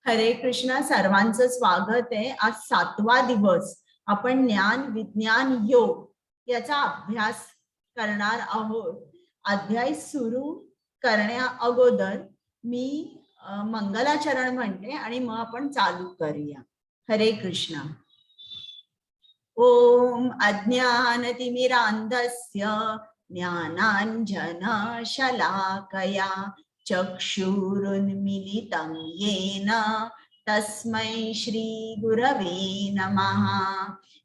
हरे कृष्णा. सर्वांचं स्वागत आहे. आज 7वा दिवस. आपण ज्ञान विज्ञान योग याचा अभ्यास करणार आहोत. अध्याय सुरू करण्या अगोदर मी मंगलाचरण म्हणते आणि मग आपण चालू करूया. हरे कृष्णा. ओम अज्ञानतिमिरान्धस्य ज्ञानाञ्जन शलाकया चक्षुरुन्मीलितं येन तस्मै श्री गुरवे नमः.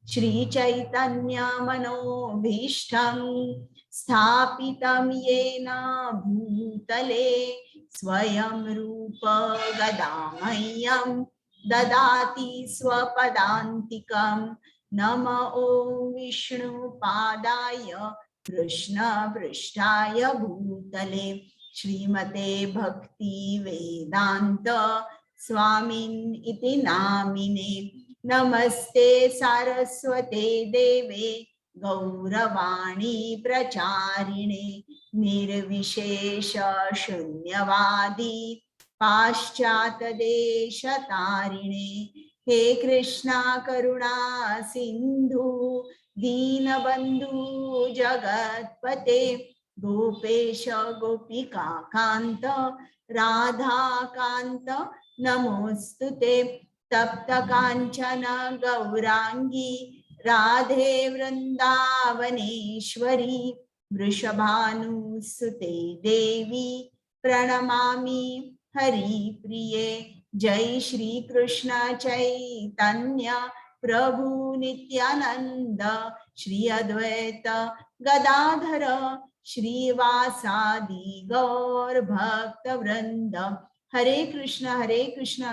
श्रीचैतन्यमनोभीष्टं स्थापितं येन भूतले स्वयं रूप गदामह्यं ददाति स्वपदान्तिकम्. नम ओं विष्णुपादाय कृष्णपृष्ठाय भूतले श्रीमते भक्ति वेदांत स्वामिन् इति नामिने. नमस्ते सारस्वते देवे गौरवाणी प्रचारिणे निर्विशेष शून्यवादी पाश्चात्य देशतारिणे. हे कृष्णा करुणा सिंधु दीनबंधु जगतपते गोपेश गोपिका कांत राधा कांत नमोस्तुते. तप्त कांचन गौरांगी राधे वृंदावनेश्वरी वृषभानुसुते देवी प्रणमामि हरिप्रिये. जय श्री कृष्ण चैतन्य प्रभु नित्यानंद श्री अद्वैत गदाधर श्रीवासादि गौर भक्त वृंद. हरे कृष्ण कृष्ण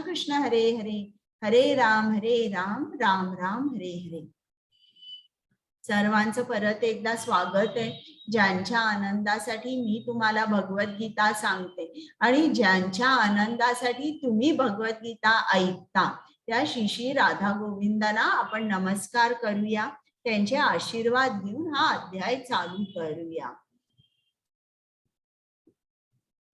कृष्ण हरे हरे हरे राम राम राम हरे हरे. सर्वांचं परत एकदा स्वागत आहे. ज्यांच्या आनंदासाठी मी तुम्हाला भगवद्गीता सांगते आणि ज्यांच्या आनंदासाठी तुम्ही भगवद्गीता ऐकता त्या श्री राधा गोविंदांना आपण नमस्कार करूया. त्यांचे आशीर्वाद घेऊन हा अध्याय चालू करूया.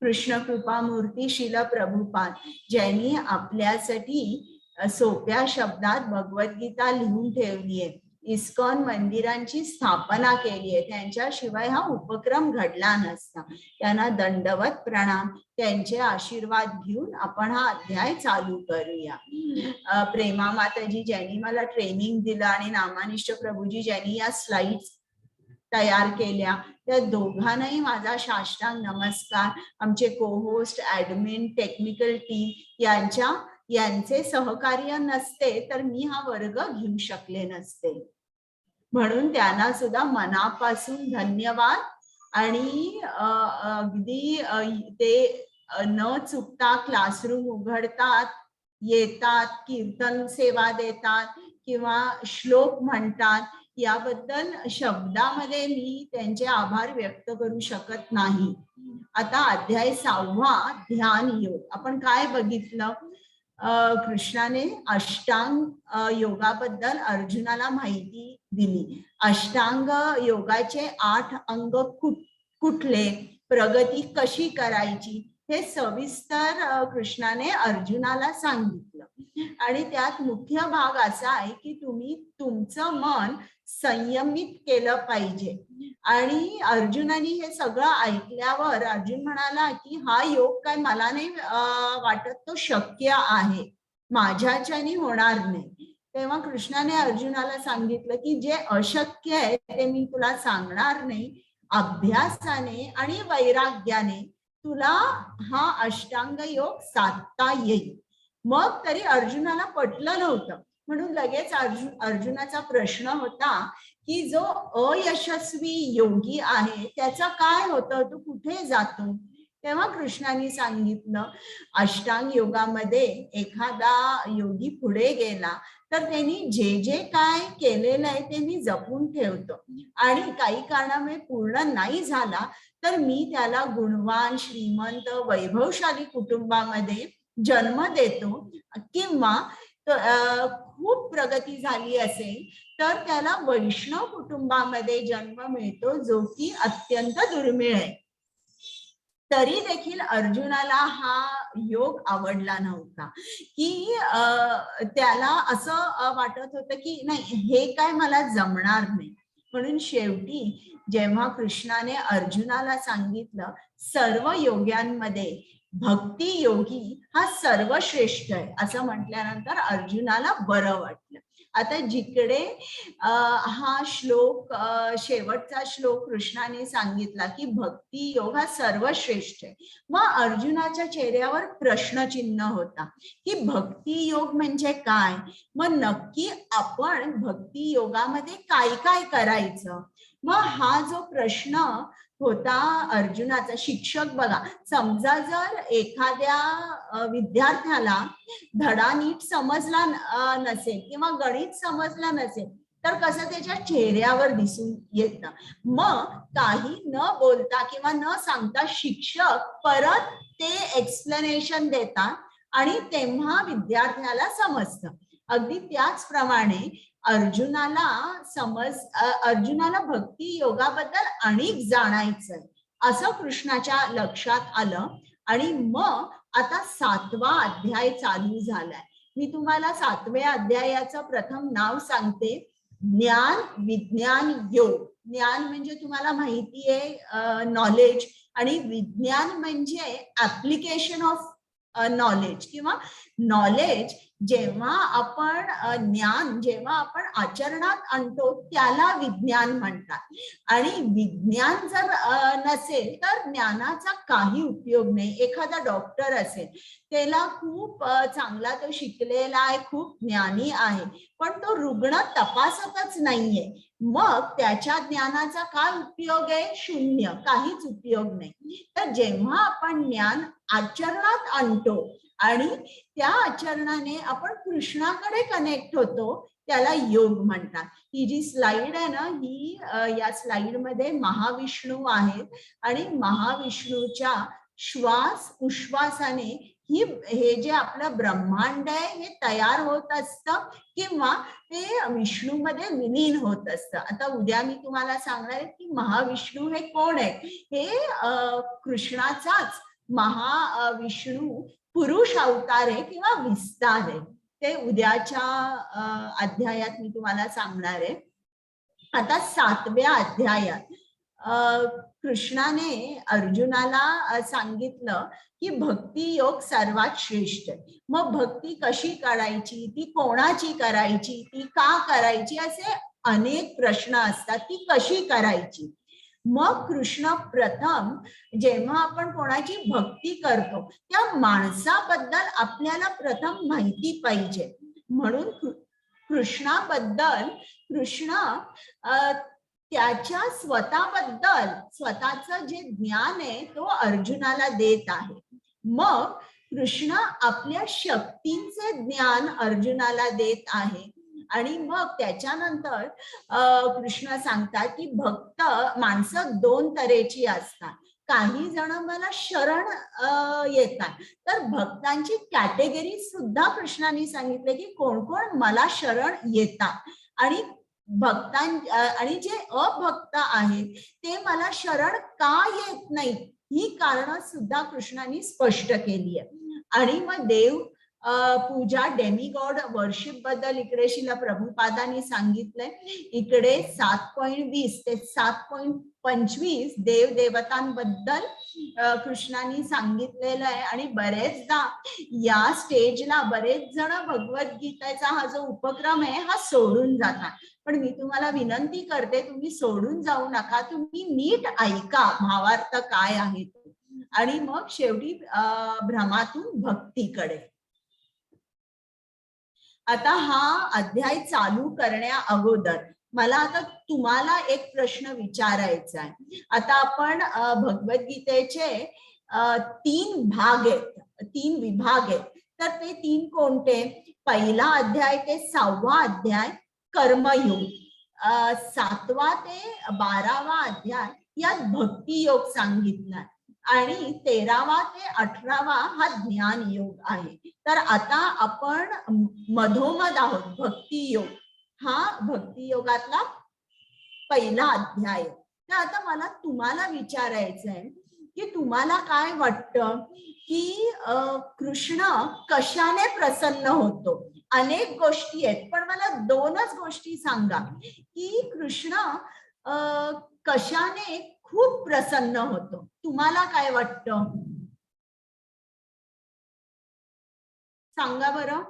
कृष्ण कृपा मूर्ती शिल प्रभुपाद ज्यांनी आपल्यासाठी सोप्या शब्दात भगवद्गीता लिहून ठेवली आहे. इस्कॉन मंदिरांची स्थापना केली आहे. त्यांच्याशिवाय हा उपक्रम घडला नसता. त्यांना दंडवत प्रणाम. त्यांचे आशीर्वाद घेऊन आपण हा अध्याय चालू करूया. प्रेमा माताजी ज्यांनी मला ट्रेनिंग दिलं आणि नामानिष्ठ प्रभूजी ज्यांनी या स्लाइड्स तयार केल्या त्या दोघांनाही माझा साष्टांग नमस्कार. आमचे को होस्ट ऍडमिन टेक्निकल टीम यांचे सहकार्य नसते तर मी हा वर्ग घेऊ शकले नसते. म्हणून त्यांना सुद्धा मनापासून धन्यवाद. आणि अगदी ते न चुकता क्लासरूम उघडतात, येतात, कीर्तन सेवा देतात किंवा श्लोक म्हणतात. याबद्दल शब्दामध्ये मी त्यांचे आभार व्यक्त करू शकत नाही. आता अध्याय 6वा ध्यान योग. आपण काय बघितलं? कृष्णाने अष्टांग योगाबद्दल अर्जुनाला माहिती दिली. अष्टांग योगाचे 8 अंग कुठले, प्रगती कशी करायची हे सविस्तर कृष्णाने अर्जुनाला सांगितलं. आणि त्यात मुख्य भाग असा आहे की तुम्ही तुमचं मन संयमित केलं पाहिजे. आणि अर्जुनाने हे सगळं ऐकल्यावर अर्जुन म्हणाला की हा योग काय मला नाही वाटत तो शक्य आहे, माझ्याच्याने होणार नाही. तेव्हा कृष्णाने अर्जुनाला सांगितलं की जे अशक्य आहे ते मी तुला सांगणार नाही. अभ्यासाने आणि वैराग्याने तुला हा अष्टांग योग साधता येईल. मग तरी अर्जुनाला पटलं नव्हतं. म्हणून लगेच अर्जुनाचा प्रश्न होता की जो अयशस्वी योगी आहे त्याचं काय होतं, तो कुठे जातो? तेव्हा कृष्णाने सांगितलं अष्टांग योगामध्ये एखादा योगी पुढे गेला तर त्यांनी जे जे काय केलेलं आहे ते मी जपून ठेवतो आणि काही कारणामुळे पूर्ण नाही झाला तर मी त्याला गुणवान श्रीमंत वैभवशाली कुटुंबामध्ये जन्म देतो. किंवा खूप प्रगती झाली असेल तर त्याला वैष्णव कुटुंबामध्ये जन्म मिळतो जो की अत्यंत दुर्मिळ आहे. तरी देखील अर्जुनाला हा योग आवडला नव्हता, की त्याला असं वाटत होतं की नाही, हे काय मला जमणार नाही. म्हणून शेवटी जेव्हा कृष्णाने अर्जुनाला सांगितलं सर्व योग्यांमध्ये भक्ती योगी हा सर्वश्रेष्ठ आहे असं म्हटल्यानंतर अर्जुनाला बरं वाटलं. आता जिकडे हा श्लोक शेवटचा श्लोक कृष्णाने सांगितला की भक्ती योग हा सर्वश्रेष्ठ आहे, मग अर्जुनाच्या चेहऱ्यावर प्रश्नचिन्ह होता की भक्ती योग म्हणजे काय, मग नक्की आपण भक्ती योगामध्ये काय काय करायचं. मग हा जो प्रश्न होता अर्जुनाचा, शिक्षक बघा, समजा जर एखाद्या विद्यार्थ्याला धडा नीट समजला नसेल किंवा गणित समजला नसेल तर कसं त्याच्या चेहऱ्यावर दिसून येतं. मग काही न बोलता किंवा न सांगता शिक्षक परत ते एक्सप्लेनेशन देतात आणि तेव्हा विद्यार्थ्याला समजतं. अगदी त्याचप्रमाणे अर्जुनाला भक्ती योगाबद्दल अनेक जाणायचंय असं कृष्णाच्या लक्षात आलं. आणि मग आता 7वा अध्याय चालू झालाय. मी तुम्हाला 7व्या अध्यायाचं प्रथम नाव सांगते, ज्ञान विज्ञान योग. ज्ञान म्हणजे तुम्हाला माहिती आहे नॉलेज, आणि विज्ञान म्हणजे ऍप्लिकेशन ऑफ नॉलेज किंवा नॉलेज. जेव्हा आपण ज्ञान जेव्हा आपण आचरणात आणतो त्याला विज्ञान म्हणतात. आणि विज्ञान जर नसेल तर ज्ञानाचा काही उपयोग नाही. एखादा डॉक्टर असेल, त्याला खूप चांगला तो शिकलेला आहे, खूप ज्ञानी आहे, पण तो रुग्ण तपासतच नाहीये, मग त्याच्या ज्ञानाचा काय उपयोग आहे? शून्य, काहीच उपयोग नाही. तर जेव्हा आपण ज्ञान आचरणात आणतो आणि त्या आचरणाने आपण कृष्णाकडे कनेक्ट होतो त्याला योग म्हणतात. ही जी स्लाइड आहे ना, ही या स्लाइड मध्ये महाविष्णू आहेत आणि महाविष्णूच्या श्वास उश्वासाने हे जे आपलं ब्रह्मांड आहे हे तयार होत असतं किंवा ते विष्णूमध्ये विलीन होत असतं. आता उद्या मी तुम्हाला सांगणार आहे की महाविष्णू हे कोण आहे. हे कृष्णाचाच महाविष्णू पुरुष अवतार आहे किंवा विस्तार आहे. ते उद्याच्या अध्यायात मी तुम्हाला सांगणार आहे. आता 7व्या अध्यायात कृष्णाने अर्जुनाला सांगितलं की भक्ती योग सर्वात श्रेष्ठ आहे. मग भक्ती कशी करायची, ती कोणाची करायची, ती का करायची, असे अनेक प्रश्न असतात. ती कशी करायची. मग कृष्ण प्रथम जेव्हा आपण कोणाची भक्ती करतो त्या माणसाबद्दल आपल्याला प्रथम माहिती पाहिजे. म्हणून कृष्णाबद्दल कृष्ण त्याच्या स्वतःबद्दल स्वतःचं जे ज्ञान आहे तो अर्जुनाला देत आहे. मग कृष्ण आपल्या शक्तींचे ज्ञान अर्जुनाला देत आहे. आणि मग त्याच्यानंतर कृष्ण सांगतात की भक्त माणसं 2 तऱ्हेची असतात. काही जण मला शरण येतात, तर भक्तांची कॅटेगरी सुद्धा कृष्णाने सांगितले की कोण कोण मला शरण येतात आणि आणि जे अभक्त आहेत ते मला शरण का येत नाही, ही कारण सुद्धा कृष्णाने स्पष्ट केली आहे. आणि मग देव पूजा डेमिगॉड वर्शिप बद्दल इकडे शिला प्रभुपादांनी सांगितलंय. इकडे 7.20 ते 7.25 देव देवतांबद्दल कृष्णाने सांगितलेलं आहे. आणि बरेचदा या स्टेजला बरेच जण भगवद्गीतेचा हा जो उपक्रम आहे हा सोडून जातात. पण मी तुम्हाला विनंती करते, तुम्ही सोडून जाऊ नका, तुम्ही नीट ऐका भावार्थ काय आहे तो, आणि मग शेवटी भ्रमातून भक्तीकडे. आता हा अध्याय चालू करण्या अगोदर मला आता तुम्हाला एक प्रश्न विचारायचा आहे. आता आपण भगवद्गीतेचे 3 भाग आहेत, 3 विभाग आहेत. तर ते 3 कोणते? पहिला अध्याय ते 6वा अध्याय कर्मयोग, 7वा ते 12वा अध्याय यात भक्ती योग सांगितलाय आणि 13वा ते 18वा हा ज्ञान योग आहे. तर आता आपण मधोमध आहोत. भक्ती योग हा भक्ती योगातला पहिला अध्याय. तर आता मला तुम्हाला विचारायचं आहे की तुम्हाला काय वाटतं की कृष्ण कशाने प्रसन्न होतो? अनेक गोष्टी आहेत, पण मला दोनच गोष्टी सांगा की कृष्ण कशाने खूप प्रसन्न होतो. तुम्हाला काय वाटतं? सांगा बरं.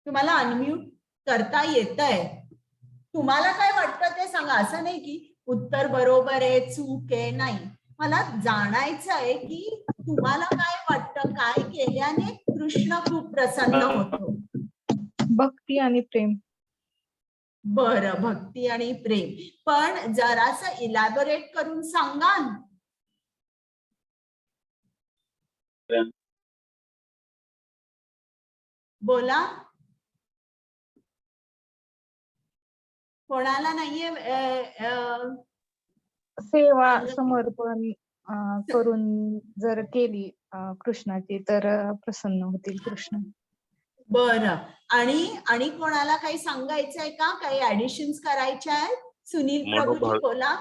तुम्हाला अनम्यूट करता येतंय. तुम्हाला काय वाटतं ते सांगा. असं नाही की उत्तर बरोबर आहे, चूक आहे, नाही. मला जाणायचं आहे की तुम्हाला काय वाटतं, काय केल्याने कृष्ण खूप प्रसन्न होतो? भक्ती आणि प्रेम. बरं, भक्ती आणि प्रेम. पण जरासं इलॅबोरेट करून सांगाल? बोला. कोणाला नाहीये? सेवा समर्पण करून जर केली कृष्णाची तर प्रसन्न होतील कृष्ण. बरं. आणि कोणाला काही सांगायचंय का? काही ऍडिशन्स करायच्या आहेत? सुनील प्रभूजी बोला.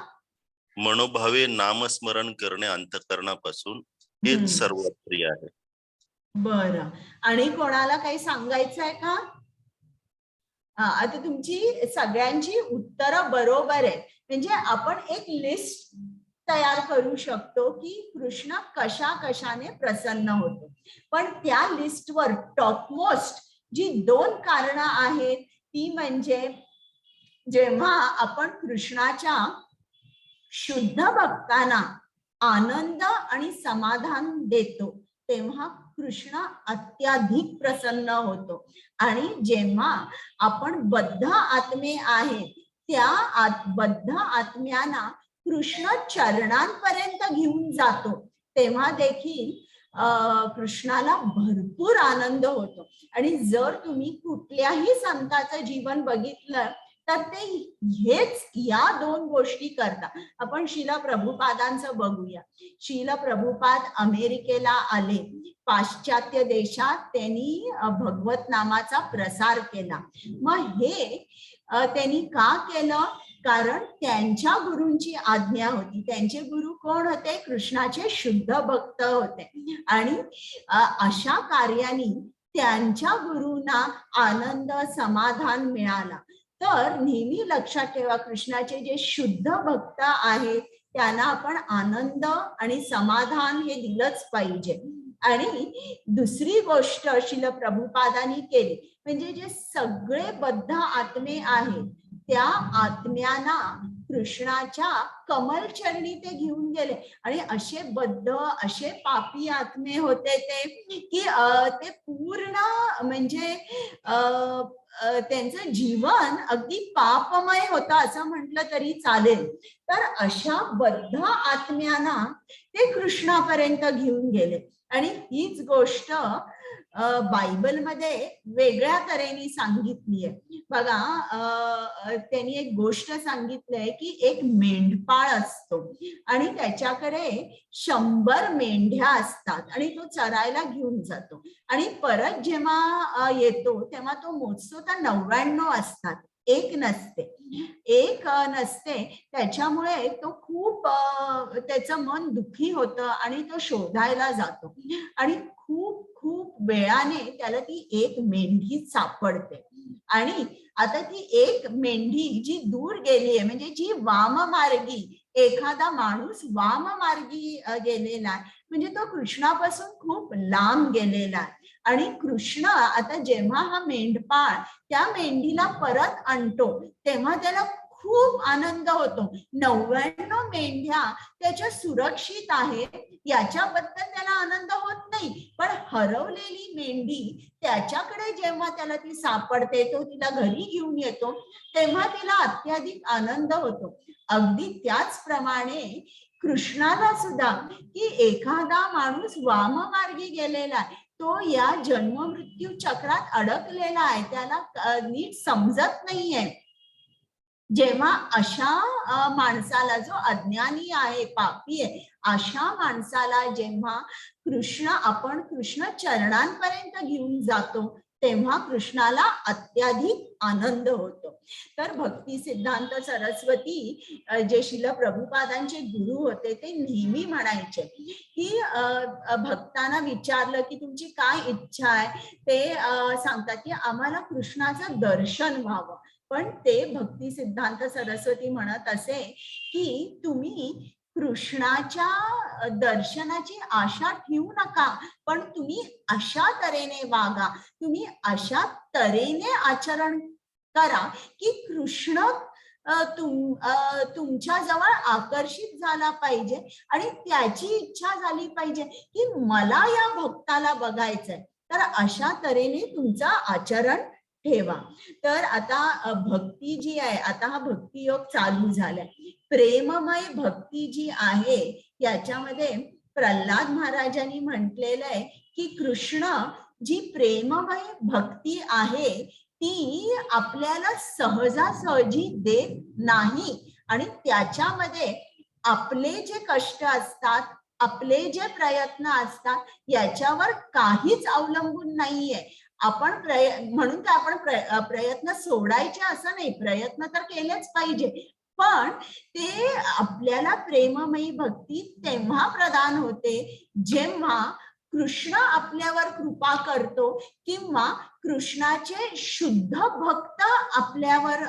मनोभावे नामस्मरण करणे अंतःकरणापासून हेच सर्वात प्रिय आहे. बरं. आणि कोणाला काही सांगायचं आहे का? आता तुमची सगळ्यांची उत्तरं बरोबर आहे. म्हणजे आपण एक लिस्ट तयार करू शकतो की कृष्ण कशा कशाने प्रसन्न होतो. पण त्या लिस्टवर टॉपमोस्ट जी 2 कारणं आहेत ती म्हणजे जेव्हा आपण कृष्णाच्या शुद्ध भक्तांना आनंद आणि समाधान देतो तेव्हा कृष्ण अत्याधिक प्रसन्न होतो. आणि जेव्हा आपण बद्ध आत्मे आहेत त्या बद्ध आत्म्यांना कृष्ण चरणांपर्यंत घेऊन जातो तेव्हा देखील कृष्णाला भरपूर आनंद होतो. आणि जर तुम्ही कुठल्याही संताचं जीवन बघितलं तर ते हेच या 2 गोष्टी करतात. आपण श्रील प्रभुपादांचं बघूया. श्रील प्रभुपाद अमेरिकेला आले. पाश्चात्य देशात त्यांनी भगवत नामाचा प्रसार केला. मग हे त्यांनी का केलं? कारण त्यांच्या गुरूंची आज्ञा होती. त्यांचे गुरु कोण होते? कृष्णाचे शुद्ध भक्त होते. आणि अशा कार्याने त्यांच्या गुरूंना आनंद समाधान मिळाला. तर नेहमी लक्षात ठेवा कृष्णाचे जे शुद्ध भक्त आहेत त्यांना आपण आनंद आणि समाधान हे दिलंच पाहिजे. आणि दुसरी गोष्ट श्रील प्रभुपादांनी केली म्हणजे जे सगळे बद्ध आत्मे आहेत त्या आत्म्यांना कृष्णाच्या कमलचरणी ते घेऊन गेले. आणि असे बद्ध असे पापी आत्मे होते ते की ते पूर्ण म्हणजे त्यांचं जीवन अगदी पापमय होतं असं म्हटलं तरी चालेल. तर अशा बद्ध आत्म्यांना ते कृष्णापर्यंत घेऊन गेले. आणि हीच गोष्ट बायबलमध्ये वेगळ्या तऱ्हेने सांगितली आहे. बघा त्यांनी एक गोष्ट सांगितलंय की एक मेंढपाळ असतो आणि त्याच्याकडे 100 मेंढ्या असतात आणि तो चरायला घेऊन जातो. आणि परत जेव्हा येतो तेव्हा तो मोजतो तर 99 असतात, एक नसते. त्याच्यामुळे तो खूप त्याचं मन दुःखी होतं आणि तो शोधायला जातो. आणि खूप खूप वेळाने त्याला ती एक मेंढी सापडते. आणि आता ती एक मेंढी जी दूर गेली आहे म्हणजे जी वाममार्गी, एखादा माणूस वाममार्गी गेलेला आहे म्हणजे तो कृष्णापासून खूप लांब गेलेला आहे. आणि कृष्ण आता जेव्हा हा मेंढपाळ त्या मेंढीला परत आणतो तेव्हा त्याला खूप आनंद होतो. 99 मेंढ्या त्याच्या सुरक्षित आहेत याच्याबद्दल त्याला आनंद होत नाही. पण हरवलेली मेंढी त्याच्याकडे जेव्हा त्याला ती सापडते तो तिला घरी घेऊन येतो तेव्हा तिला अत्याधिक आनंद होतो. अगदी त्याचप्रमाणे कृष्णाला सुद्धा की एखादा माणूस वाममार्गी गेलेला आहे तो या जन्म मृत्यू चक्रात अडकलेला आहे त्याला नीट समजत नाहीये. जेव्हा अशा माणसाला जो अज्ञानी आहे पापी आहे अशा माणसाला जेव्हा आपण कृष्ण चरणांपर्यंत घेऊन जातो तेव्हा कृष्णाला अत्याधिक आनंद होतो. तर भक्ती सिद्धांत सरस्वती जे शिल प्रभुपादांचे गुरु होते ते नेहमी म्हणायचे की भक्तांना विचारलं की तुमची काय इच्छा आहे, ते सांगतात की आम्हाला कृष्णाचं दर्शन व्हावं. पण ते भक्ती सिद्धांत सरस्वती म्हणत असे की तुम्ही कृष्णाच्या दर्शनाची आशा ठेवू नका, पण तुम्ही अशा तऱ्हेने वागा, तुम्ही अशा तऱ्हेने आचरण करा की कृष्ण तुमच्या जवळ आकर्षित झाला पाहिजे आणि त्याची इच्छा झाली पाहिजे की मला या भक्ताला बघायचंय. तर अशा तऱ्हेने तुमचं आचरण ठेवा. तर आता भक्ती जी आहे, आता हा भक्ती योग चालू झालाय. प्रेममय भक्ती जी आहे याच्यामध्ये प्रल्हाद महाराजांनी म्हटलेलं आहे की कृष्ण जी प्रेममय भक्ती आहे ती आपल्याला सहजासहजी देत नाही आणि त्याच्यामध्ये आपले जे कष्ट असतात, आपले जे प्रयत्न असतात याच्यावर काहीच अवलंबून नाहीये. आपण म्हणून तर आपण प्रयत्न सोडायचे असं नाही, प्रयत्न तर केलेच पाहिजे, पण ते आपल्याला प्रेममयी भक्ती तेव्हा प्रदान होते जेव्हा कृष्ण आपल्यावर कृपा करतो किंवा कृष्णाचे शुद्ध भक्त आपल्यावर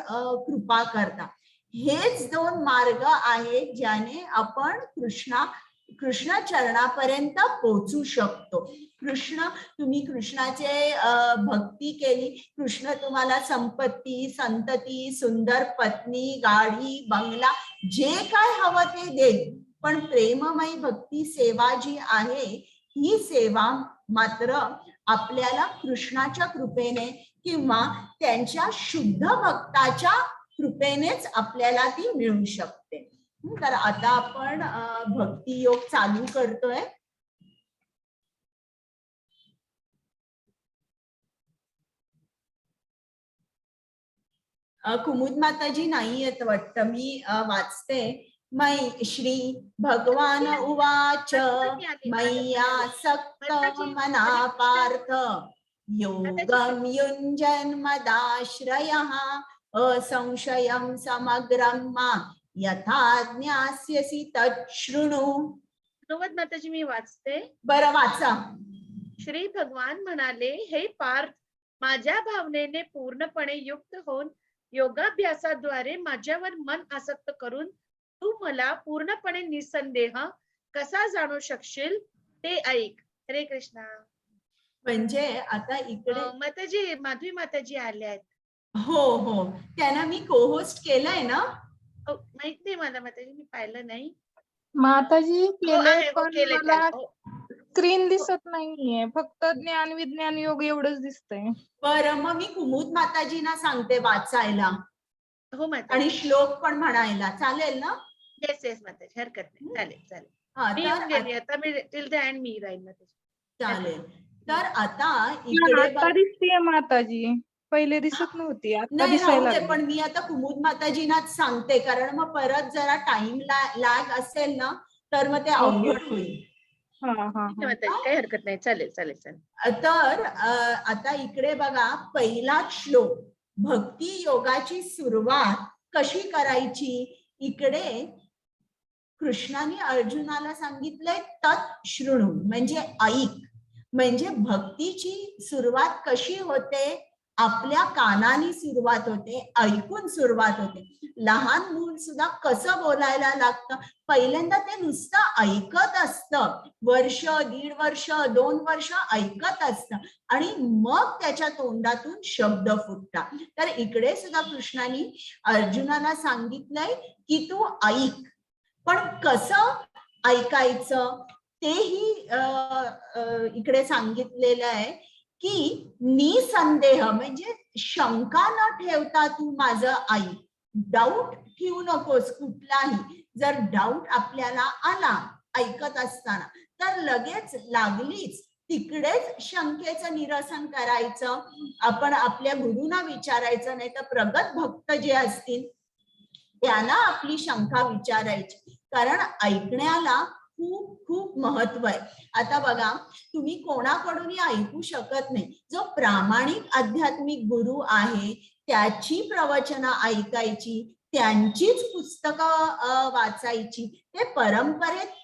कृपा करतात. हेच दोन मार्ग आहेत ज्याने आपण कृष्ण चरणापर्यंत पोहोचू शकतो. तुम्ही कृष्णाचे भक्ती केली, कृष्ण तुम्हाला संपत्ती, संतती, सुंदर पत्नी, गाडी, बंगला जे काय हवं ते देईल, पण प्रेममयी भक्ती सेवा जी आहे ही सेवा मात्र आपल्याला कृष्णाच्या कृपेने किंवा त्यांच्या शुद्ध भक्ताच्या कृपेनेच आपल्याला ती मिळू शकते. तर आता आपण भक्ती योग चालू करतोय. कुमुद माताजी नाही येत वाटतं, मी वाचते. मै श्री भगवान उवाच मय्या सक्त मना पार्थ योगम युञ्जन् मदाश्रयः असंशयं समग्रं मां यथा ज्ञास्यसि तच्छृणु. कुमुद माताजी मी वाचते. बरं वाचा. श्री भगवान म्हणाले, हे पार्थ, माझ्या भावनेने पूर्णपणे युक्त होऊन योगाभ्यासाद्वारे माझ्यावर मन आसक्त करून तू मला पूर्णपणे निसंदेह कसा जाणू शकशील ते ऐक. हरे कृष्णा. म्हणजे आता इकडे माताजी माधवी माताजी आल्या आहेत. हो हो, त्यांना मी को-होस्ट केलंय ना. माहित नाही मला माताजी, मी पाहिलं नाही. माताजी केले, पण केलंय मला स्क्रीन दिसत नाहीये, फक्त ज्ञान विज्ञान योग एवढंच दिसतंय. बरं, मग मी कुमुद माताजींना सांगते वाचायला. हो माताजी. आणि श्लोक पण म्हणायला चालेल ना. येस येस माताजी, हरकत नाही. चालेल चालेल. हा, मी तर येऊन गेली आता, me till the and me राहील माताजी. चालेल. तर आता इकडे आता दिसतेय माताजी, पहिले दिसत नव्हती, आता नाही दिसायला राहू दे, लागली. पण मी आता कुमुद माताजींनाच सांगते, कारण मग परत जरा टाइम लॅग असेल ना तर मग ते अवघड होईल. काही हरकत नाही. चालेल चालेल चालेल. तर आता इकडे बघा, पहिला श्लोक, भक्ती योगाची सुरुवात कशी करायची. इकडे कृष्णाने अर्जुनाला सांगितलंय तच्छृणु, म्हणजे ऐक. म्हणजे भक्तीची सुरुवात कशी होते, आपल्या कानाने सुरुवात होते, ऐकून सुरुवात होते. लहान मूल सुद्धा कसं बोलायला लागतं, पहिल्यांदा ते नुसतं ऐकत असतं, वर्ष, 1.5 वर्ष, 2 वर्ष ऐकत असतं आणि मग त्याच्या तोंडातून शब्द फुटतात. तर इकडे सुद्धा कृष्णाने अर्जुनाला सांगितलंय की तू ऐक, पण कसं ऐकायचं तेही इकडे सांगितलेलं आहे की निसंदेह, म्हणजे शंका न ठेवता तू माझं ऐक. डाऊट ठेवू नकोस कुठलाही. जर डाऊट आपल्याला आला ऐकत असताना तर लगेच लागलीच तिकडेच शंकेचं निरसन करायचं. आपण आपल्या गुरुंना विचारायचं, नाही तर प्रगत भक्त जे असतील त्यांना आपली शंका विचारायची. कारण ऐकण्याला खूप खूप महत्व आहे. आता बघा, तुम्ही कोणाकडूनही ऐकू शकत नाही. जो प्रामाणिक आध्यात्मिक गुरु आहे त्याची प्रवचनं ऐकायची, त्यांचीच पुस्तकं वाचायची. ते परंपरेत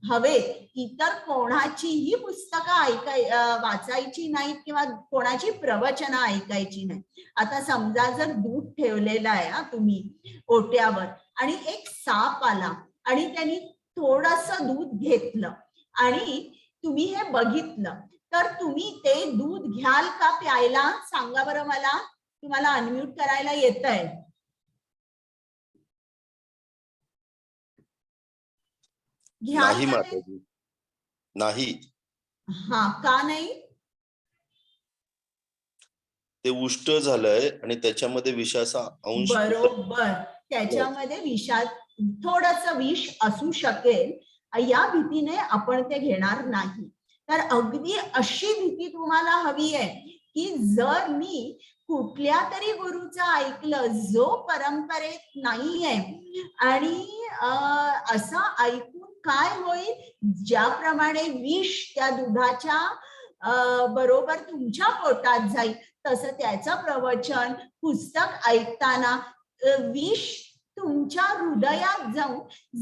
हवे, इतर कोणाचीही पुस्तकं वाचायची नाहीत किंवा कोणाची प्रवचनं ऐकायची नाही. आता समजा जर दूध ठेवलेलं आहे तुम्ही ओट्यावर आणि एक साप आला आणि त्यांनी थोडंसं दूध घेतलं आणि तुम्ही हे बघितलं, तर तुम्ही ते दूध घ्याल का प्यायला? सांगा बरं मला. तुम्हाला अनम्यूट करायला येतंय? घ्याल नाही का नाही? माताजी, नाही. हा, का नाही? ते उष्ट झालंय आणि त्याच्यामध्ये विषाचा अंश बरोबर, त्याच्यामध्ये थोडंसं विष असू शकेल, या भीतीने आपण ते घेणार नाही. तर अगदी अशी भीती तुम्हाला हवी आहे की जर मी कुठल्या तरी गुरुचं ऐकलं जो परंपरेत नाहीये आणि असं ऐकून काय होईल, ज्याप्रमाणे विष त्या दुधाच्या बरोबर तुमच्या पोटात जाईल, तसं त्याचं प्रवचन पुस्तक ऐकताना विष तुमच्या हृदयात जाऊन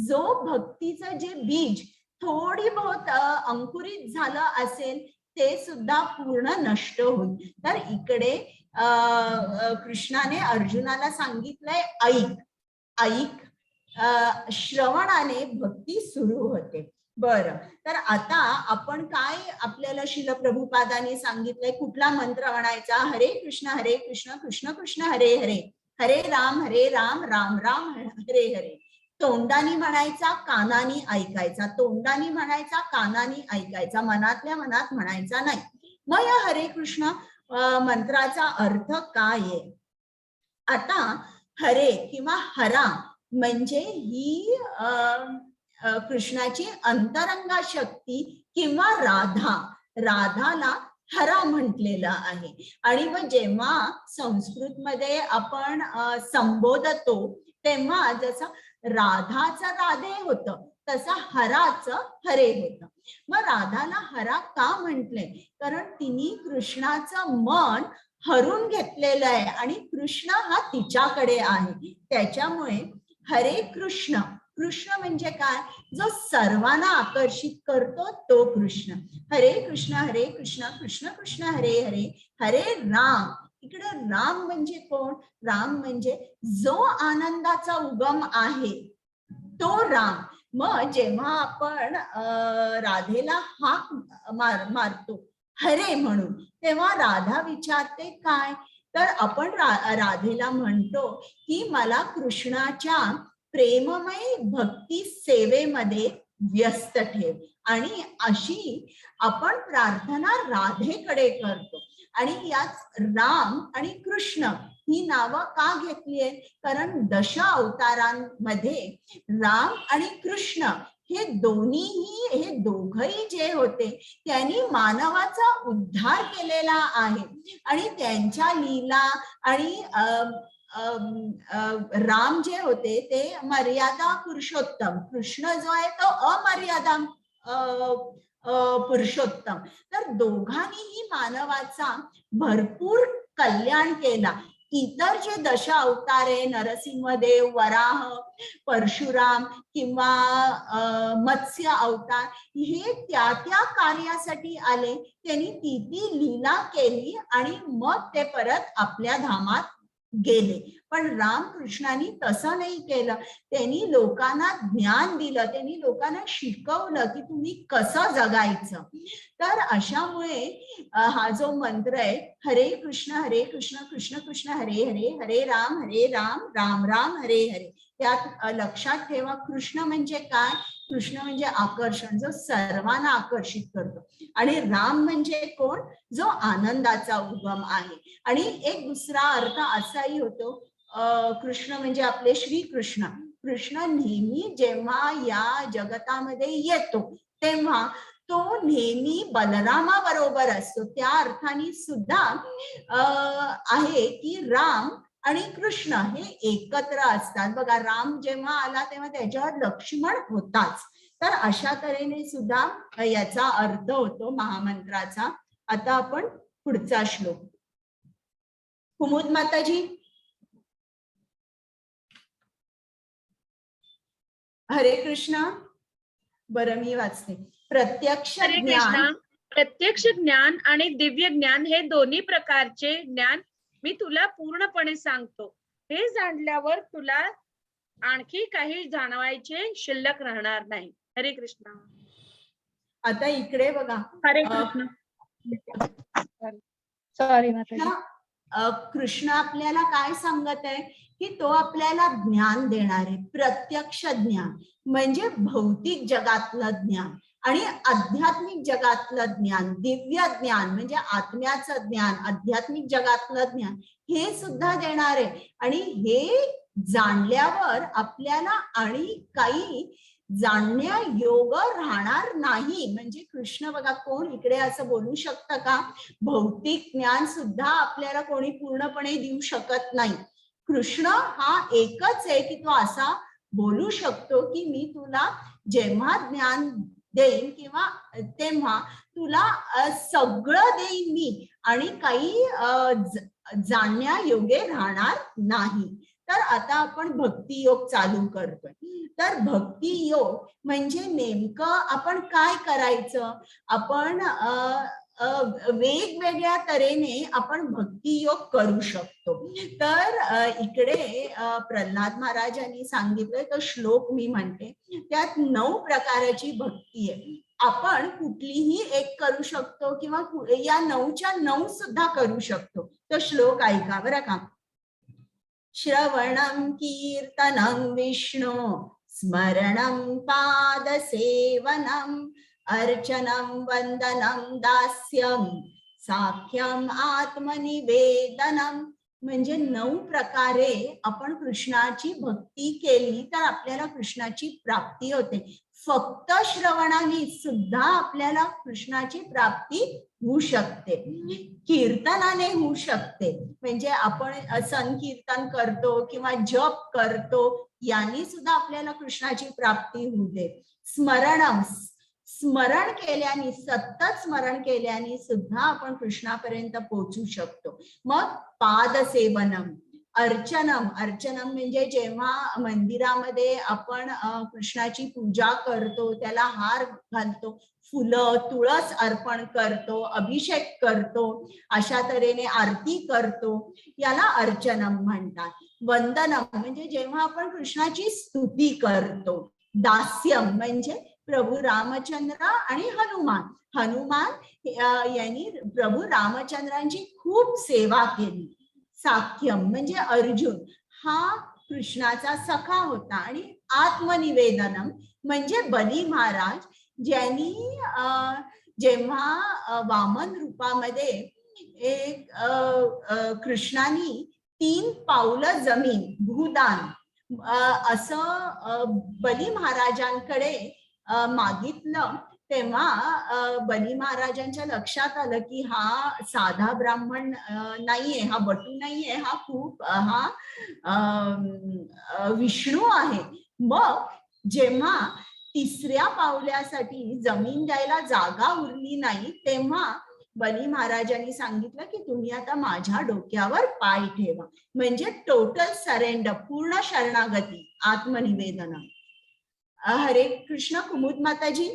जो भक्तीचं जे बीज थोडी बहुत अंकुरित झालं असेल ते सुद्धा पूर्ण नष्ट होईल. तर इकडे कृष्णाने अर्जुनाला सांगितलंय ऐक ऐक, श्रवणाने भक्ती सुरू होते. बरं, तर आता आपण काय आपल्याला शिल प्रभुपादांनी सांगितलंय, कुठला मंत्र म्हणायचा? हरे कृष्ण कृष्ण कृष्ण हरे हरे, हरे राम राम राम हरे हरे. तोंडानी म्हणायचा, कानानी ऐकायचा, तोंडानी म्हणायचा, कानानी ऐकायचा, मनातल्या मनात म्हणायचा नाही. मग या हरे कृष्ण मंत्राचा अर्थ काय आहे? आता हरे किंवा हरा म्हणजे ही कृष्णाची अंतरंगा शक्ती किंवा राधाला हरा म्हटलेलं आहे. आणि मग जेव्हा संस्कृत मध्ये आपण संबोधतो तेव्हा जसं राधाचं राधे होतं तसं हराचं हरे होतं. मग राधाला हरा का म्हटलंय? कारण तिने कृष्णाचं मन हरून घेतलेलं आहे आणि कृष्ण हा तिच्याकडे आहे. त्याच्यामुळे हरे कृष्ण, कृष्ण म्हणजे काय? जो सर्वांना आकर्षित करतो तो कृष्ण. हरे कृष्ण कृष्ण कृष्ण हरे हरे, हरे राम. इकडे राम म्हणजे कोण? राम म्हणजे जो आनंदाचा उगम आहे तो राम. मग जेव्हा आपण राधेला हाक मारतो हरे म्हणून, तेव्हा राधा विचारते काय? तर आपण राधेला म्हणतो की मला कृष्णाच्या प्रेममय भक्ती सेवेमध्ये व्यस्त ठेव. आणि अशी आपण प्रार्थना राधेकडे करतो. आणि याच राम आणि कृष्ण ही नावं का घेतली आहेत? कारण दश अवतारांमध्ये राम आणि कृष्ण हे दोघही जे होते त्यांनी मानवाचा उद्धार केलेला आहे. आणि त्यांच्या लीला आणि राम जे होते ते मर्यादा पुरुषोत्तम, कृष्ण जो आहे तो अमर्यादा पुरुषोत्तम. तर दोघांनीही मानवाचा भरपूर कल्याण केला. इतर जे दश अवतार आहे, नरसिंहदेव, वराह, परशुराम किंवा मत्स्य अवतार, हे त्या कार्यासाठी आले. त्यांनी ती लीला केली आणि मग ते परत आपल्या धामात गेले. पण रामकृष्णांनी तसं नाही केलं. त्यांनी लोकांना ज्ञान दिलं, त्यांनी लोकांना शिकवलं की तुम्ही कसं जगायचं. तर अशामुळे हा जो मंत्र आहे हरे कृष्ण कृष्ण कृष्ण हरे हरे, हरे राम राम राम हरे हरे, त्यात लक्षात ठेवा कृष्ण म्हणजे काय? कृष्ण म्हणजे आकर्षण, जो सर्वांना आकर्षित करतो. आणि राम म्हणजे कोण? जो आनंदाचा उगम आहे. आणि एक दुसरा अर्थ असाही होतो, कृष्ण म्हणजे आपले श्रीकृष्ण. कृष्ण नेहमी जेव्हा या जगतामध्ये येतो तेव्हा तो नेहमी बलरामा बरोबर असतो. त्या अर्थाने सुद्धा आहे की राम आणि कृष्ण हे एकत्र असतात. बघा, राम जेव्हा आला तेव्हा त्याच्यावर लक्ष्मण होताच. तर अशा तऱ्हेने सुद्धा याचा अर्थ होतो महामंत्राचा. आता आपण पुढचा श्लोक. कुमुद माताजी. हरे कृष्ण. बरं मी वाचते. प्रत्यक्ष हरे ज्ञान. कृष्णा. प्रत्यक्ष ज्ञान आणि दिव्य ज्ञान हे दोन्ही प्रकारचे ज्ञान मी तुला पूर्णपणे सांगतो. हे जाणल्यावर तुला आणखी काही जाणवायचे शिल्लक राहणार नाही. हरे कृष्णा. आता इकडे बघा. हरे कृष्ण. सॉरी माताजी. कृष्ण आपल्याला काय सांगत आहे की तो आपल्याला ज्ञान देणार आहे. प्रत्यक्ष ज्ञान म्हणजे भौतिक जगातलं ज्ञान आणि आध्यात्मिक जगातलं ज्ञान. दिव्य ज्ञान म्हणजे आत्म्याचं ज्ञान, आध्यात्मिक जगातलं ज्ञान हे सुद्धा देणार आहे. आणि हे जाणल्यावर आपल्याला आणि काही जाणण्या योग राहणार नाही. म्हणजे कृष्ण बघा, कोण इकडे असं बोलू शकतं का भौतिक ज्ञान सुद्धा आपल्याला कोणी पूर्णपणे देऊ शकत नाही. कृष्ण हा एकच आहे की तो असा बोलू शकतो की मी तुला जेव्हा ज्ञान देईन किंवा तेव्हा तुला सगळं देईन मी आणि काही जाणण्या योग्य राहणार नाही. तर आता आपण भक्ती योग चालू करतोय. तर भक्ती योग म्हणजे नेमकं आपण काय करायचं. आपण वेगवेगळ्या तऱ्हेने आपण भक्ती योग करू शकतो. तर इकडे प्रल्हाद महाराजांनी सांगितलंय तो श्लोक मी म्हणते. त्यात 9 प्रकारची भक्ती आहे. आपण कुठलीही एक करू शकतो किंवा या 9च्या 9 सुद्धा करू शकतो. तो श्लोक ऐका बरं का. श्रवणं कीर्तनं विष्णु स्मरणं पादसेवनं अर्चनं वंदनं दास्यं साख्यम आत्मनिवेदनम. म्हणजे 9 प्रकारे आपण कृष्णाची भक्ती केली तर आपल्याला कृष्णाची प्राप्ती होते. फक्त श्रवणाने सुद्धा आपल्याला कृष्णाची प्राप्ती होऊ शकते. कीर्तनाने होऊ शकते. म्हणजे आपण संकीर्तन करतो किंवा जप करतो यांनी सुद्धा आपल्याला कृष्णाची प्राप्ती होऊ दे. स्मरणम, स्मरण केल्याने, सतत स्मरण केल्याने सुद्धा आपण कृष्णापर्यंत पोहोचू शकतो. मग पादसेवनम, अर्चनम. अर्चनम म्हणजे जेव्हा मंदिरामध्ये आपण कृष्णाची पूजा करतो, त्याला हार घालतो, फुलं तुळस अर्पण करतो, अभिषेक करतो, अशा तऱ्हेने आरती करतो, याला अर्चनम म्हणतात. वंदनम म्हणजे जेव्हा आपण कृष्णाची स्तुती करतो. दास्यम म्हणजे प्रभू रामचंद्र आणि हनुमान. हनुमान यांनी प्रभू रामचंद्रांची खूप सेवा केली. साख्यम म्हणजे अर्जुन हा कृष्णाचा सखा होता. आणि आत्मनिवेदनम म्हणजे बली महाराज ज्यांनी जेव्हा वामन रूपामध्ये एक कृष्णानी 3 पावलं जमीन भूदान असं बली महाराजांकडे मागितलं. तेव्हा बली महाराजांच्या लक्षात आलं की हा साधा ब्राह्मण नाहीये, हा बटू नाहीये, हा खूप विष्णू आहे. मग जेव्हा 3ऱ्या पावल्यासाठी जमीन द्यायला जागा उरली नाही तेव्हा बली महाराजांनी सांगितलं की तुम्ही आता माझ्या डोक्यावर पाय ठेवा. म्हणजे टोटल सरेंडर, पूर्ण शरणागती, आत्मनिवेदन. हरे कृष्ण. कुमुद माताजी.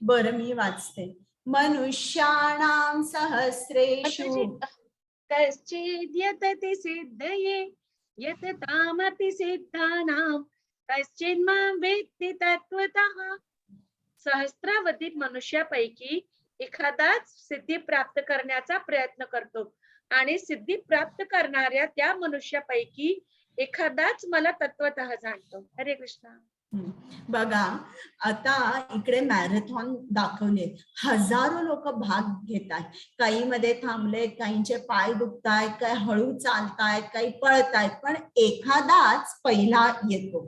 बरं मी वाचते. मनुष्याणां सहस्रेषु कश्चिद्यतति सिद्धये यततामपि सिद्धानां कश्चिन्मां वेत्ति तत्त्वतः. सहस्रावधी मनुष्यापैकी एखादाच सिद्धी प्राप्त करण्याचा प्रयत्न करतो आणि सिद्धी प्राप्त करणाऱ्या त्या मनुष्यापैकी एखादाच मला तत्वतः जाणतो. हरे कृष्ण. बघा आता इकडे मॅरेथॉन दाखवले, हजारो लोक भाग घेत आहेत. काही मध्ये थांबले, काहींचे पाय दुखतायत, काही हळू चालतायत, काही पळतायत, पण एखादाच पहिला येतो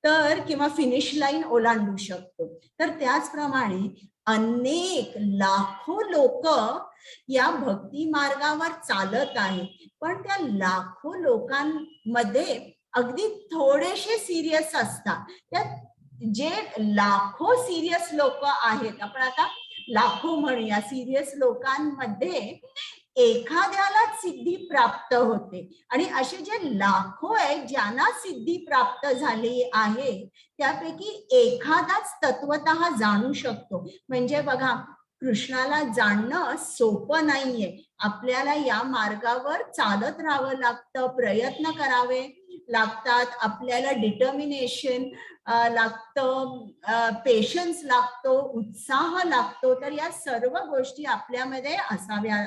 तर किंवा फिनिश लाईन ओलांडू शकतो. तर त्याचप्रमाणे अनेक लाखो लोक या भक्ती मार्गावर चालत आहेत, पण त्या लाखो लोकांमध्ये अगदी थोडेसे सिरियस असतात. त्यात जे लाखो सिरियस लोक आहेत, आपण आता लाखो म्हणूया, सिरियस लोकांमध्ये एखाद्यालाच सिद्धी प्राप्त होते. आणि असे जे लाखो आहेत ज्यांना सिद्धी प्राप्त झाली आहे, त्यापैकी एखादाच तत्वतः जाणू शकतो. म्हणजे बघा, कृष्णाला जाणणं सोपं नाहीये. आपल्याला या मार्गावर चालत राहावं लागतं, प्रयत्न करावे लागतात, आपल्याला डिटर्मिनेशन लागतं, पेशन्स लागतो, उत्साह लागतो. तर या सर्व गोष्टी आपल्यामध्ये असाव्या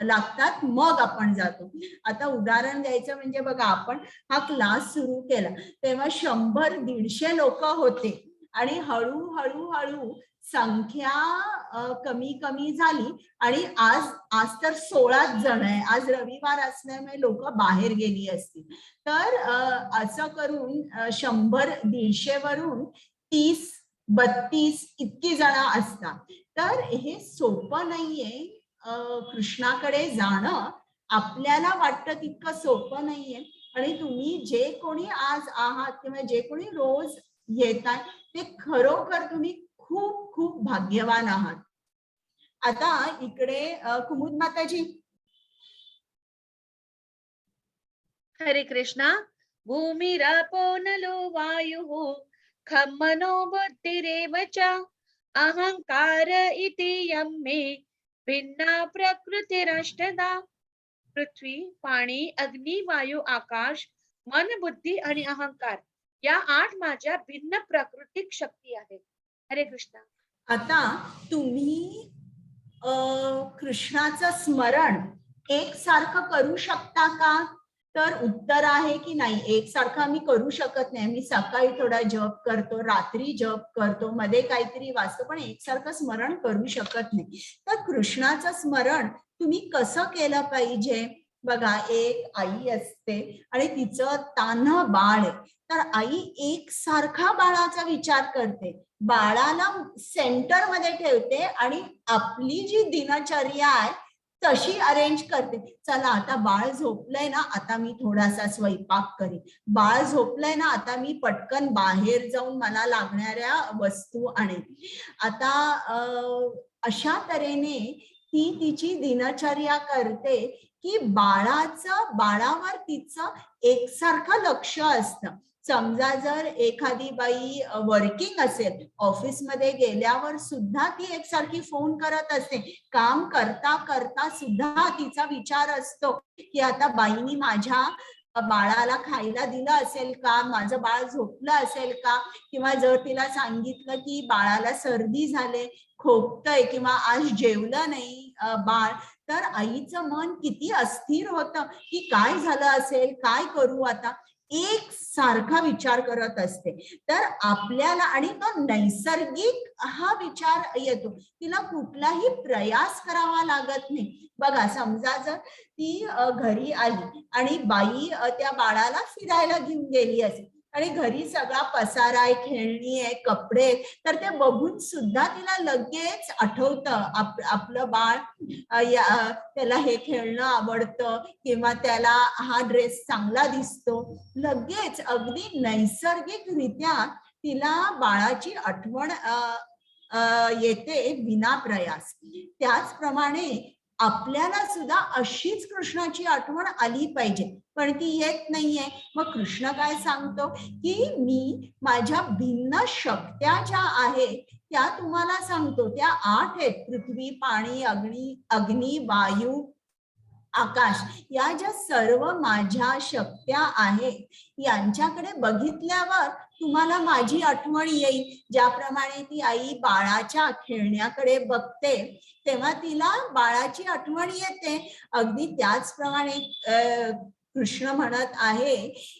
लागतात, मग आपण जातो. आता उदाहरण द्यायचं म्हणजे बघा, आपण हा क्लास सुरू केला तेव्हा 100-150 लोक होते आणि हळूहळू संख्या कमी कमी झाली आणि आज तर 16 जण आहे. आज रविवार असल्यामुळे लोक बाहेर गेली असतील. तर असं करून 100-150 वरून 30-32 इतकी जण असतात. तर हे सोपं नाहीये. कृष्णाकडे जाणं आपल्याला वाटतं तितकं सोपं नाहीये. आणि तुम्ही जे कोणी आज आहात किंवा जे कोणी रोज येतात, ते खरोखर तुम्ही खूप खूप भाग्यवान आहात. आता इकडे कुमुद माताजी. हरे कृष्णा. भूमिरापो नलो वायुः खं मनो बुद्धिरेव च अहंकार इति यं मे भिन्ना प्रकृतिरष्टधा. पृथ्वी, पाणी, अग्नी, वायू, आकाश, मन, बुद्धी आणि अहंकार या 8 माझ्या भिन्न प्राकृतिक शक्ती आहेत. हरे कृष्णा. आता तुम्ही कृष्णाचं स्मरण एकसारखं करू शकता का? तर उत्तर आहे की नाही, एकसारखं आम्ही करू शकत नाही. मी सकाळी थोडा जप करतो, रात्री जप करतो, मध्ये काहीतरी वाचतो, पण एकसारखं स्मरण करू शकत नाही. तर कृष्णाचं स्मरण तुम्ही कसं केलं पाहिजे? बघा, एक आई असते आणि तिचं तान्हं बाळ आहे. तर आई एकसारखा बाळाचा विचार करते, बाळाला सेंटर मध्ये ठेवते आणि आपली जी दिनचर्या आहे तशी अरेंज करते. चला, आता बाळ झोपलंय ना, आता मी थोडासा स्वयंपाक करेन. बाळ झोपलंय ना, आता मी पटकन बाहेर जाऊन मला लागणाऱ्या वस्तू आणेन. आता अशा तऱ्हेने ती तिची दिनचर्या करते की बाळावर तिचं एकसारखं लक्ष असतं. समजा जर एखादी बाई वर्किंग असेल, ऑफिसमध्ये गेल्यावर सुद्धा ती एकसारखी फोन करत असते. काम करता करता सुद्धा तिचा विचार असतो की आता बाईनी माझ्या बाळाला खायला दिलं असेल का, माझं बाळ झोपलं असेल का, किंवा जर तिला सांगितलं की बाळाला सर्दी झाले, खोकतय किंवा आज जेवलं नाही बाळ, तर आईचं मन किती अस्थिर होतं की काय झालं असेल, काय करू आता. एक सारखा विचार करत असते. तर आपल्याला, आणि तो नैसर्गिक हा विचार येतो, तिला कुठलाही प्रयास करावा लागत नाही. बघा, समजा जर ती घरी आली आणि बाई त्या बाळाला फिरायला घेऊन गेली असेल आणि घरी सगळा पसारा आहे, खेळणी आहे, कपडे, तर ते बघून सुद्धा तिला लगेच आठवतं आपलं बाळ, त्याला हे खेळणं आवडतं किंवा त्याला हा ड्रेस चांगला दिसतो. लगेच अगदी नैसर्गिकरित्या तिला बाळाची आठवण येते विना प्रयास. त्याचप्रमाणे आपल्याला सुद्धा अशीच कृष्णाची आठवण आली पाहिजे, पण ती येत नाहीये. मग कृष्ण काय सांगतो की मी माझ्या भिन्न शक्त्या ज्या आहेत त्या तुम्हाला सांगतो. त्या 8 आहेत: पृथ्वी, पाणी, अग्नी, वायू, आकाश. या ज्या सर्व माझ्या शक्त्या आहेत, यांच्याकडे बघितल्यावर तुम्हाला माझी आठवण येईल. ज्याप्रमाणे ती आई बाळाच्या खेळण्याकडे बघते तेव्हा तिला बाळाची आठवण येते, अगदी त्याचप्रमाणे कृष्ण म्हणत आहे,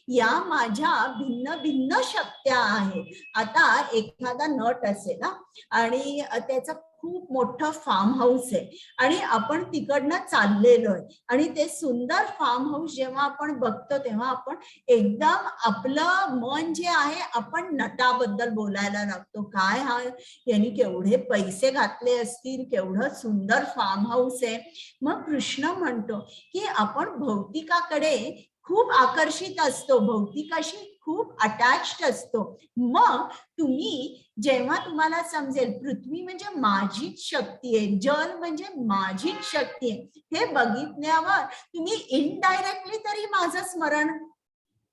या माझ्या भिन्न भिन्न शक्त्या आहेत. आता एखादा नट असेल आणि त्याचा खूप मोठं फार्म हाऊस आहे आणि आपण तिकडनं चाललेलो आहे आणि ते सुंदर फार्म हाऊस जेव्हा आपण बघतो तेव्हा आपण एकदम आपलं मन जे आहे आपण नटाबद्दल बोलायला लागतो. काय हा यांनी केवढे पैसे घातले असतील, केवढं सुंदर फार्म हाऊस आहे. मग कृष्ण म्हणतो की आपण भौतिकाकडे खूप आकर्षित असतो, भौतिकाशी खूप अटॅच्ड असतो. मग तुम्ही जेव्हा तुम्हाला समजेल पृथ्वी म्हणजे माझीच शक्ती आहे, जल म्हणजे माझीच शक्ती आहे, हे बघितल्यावर तुम्ही इनडायरेक्टली तरी माझं स्मरण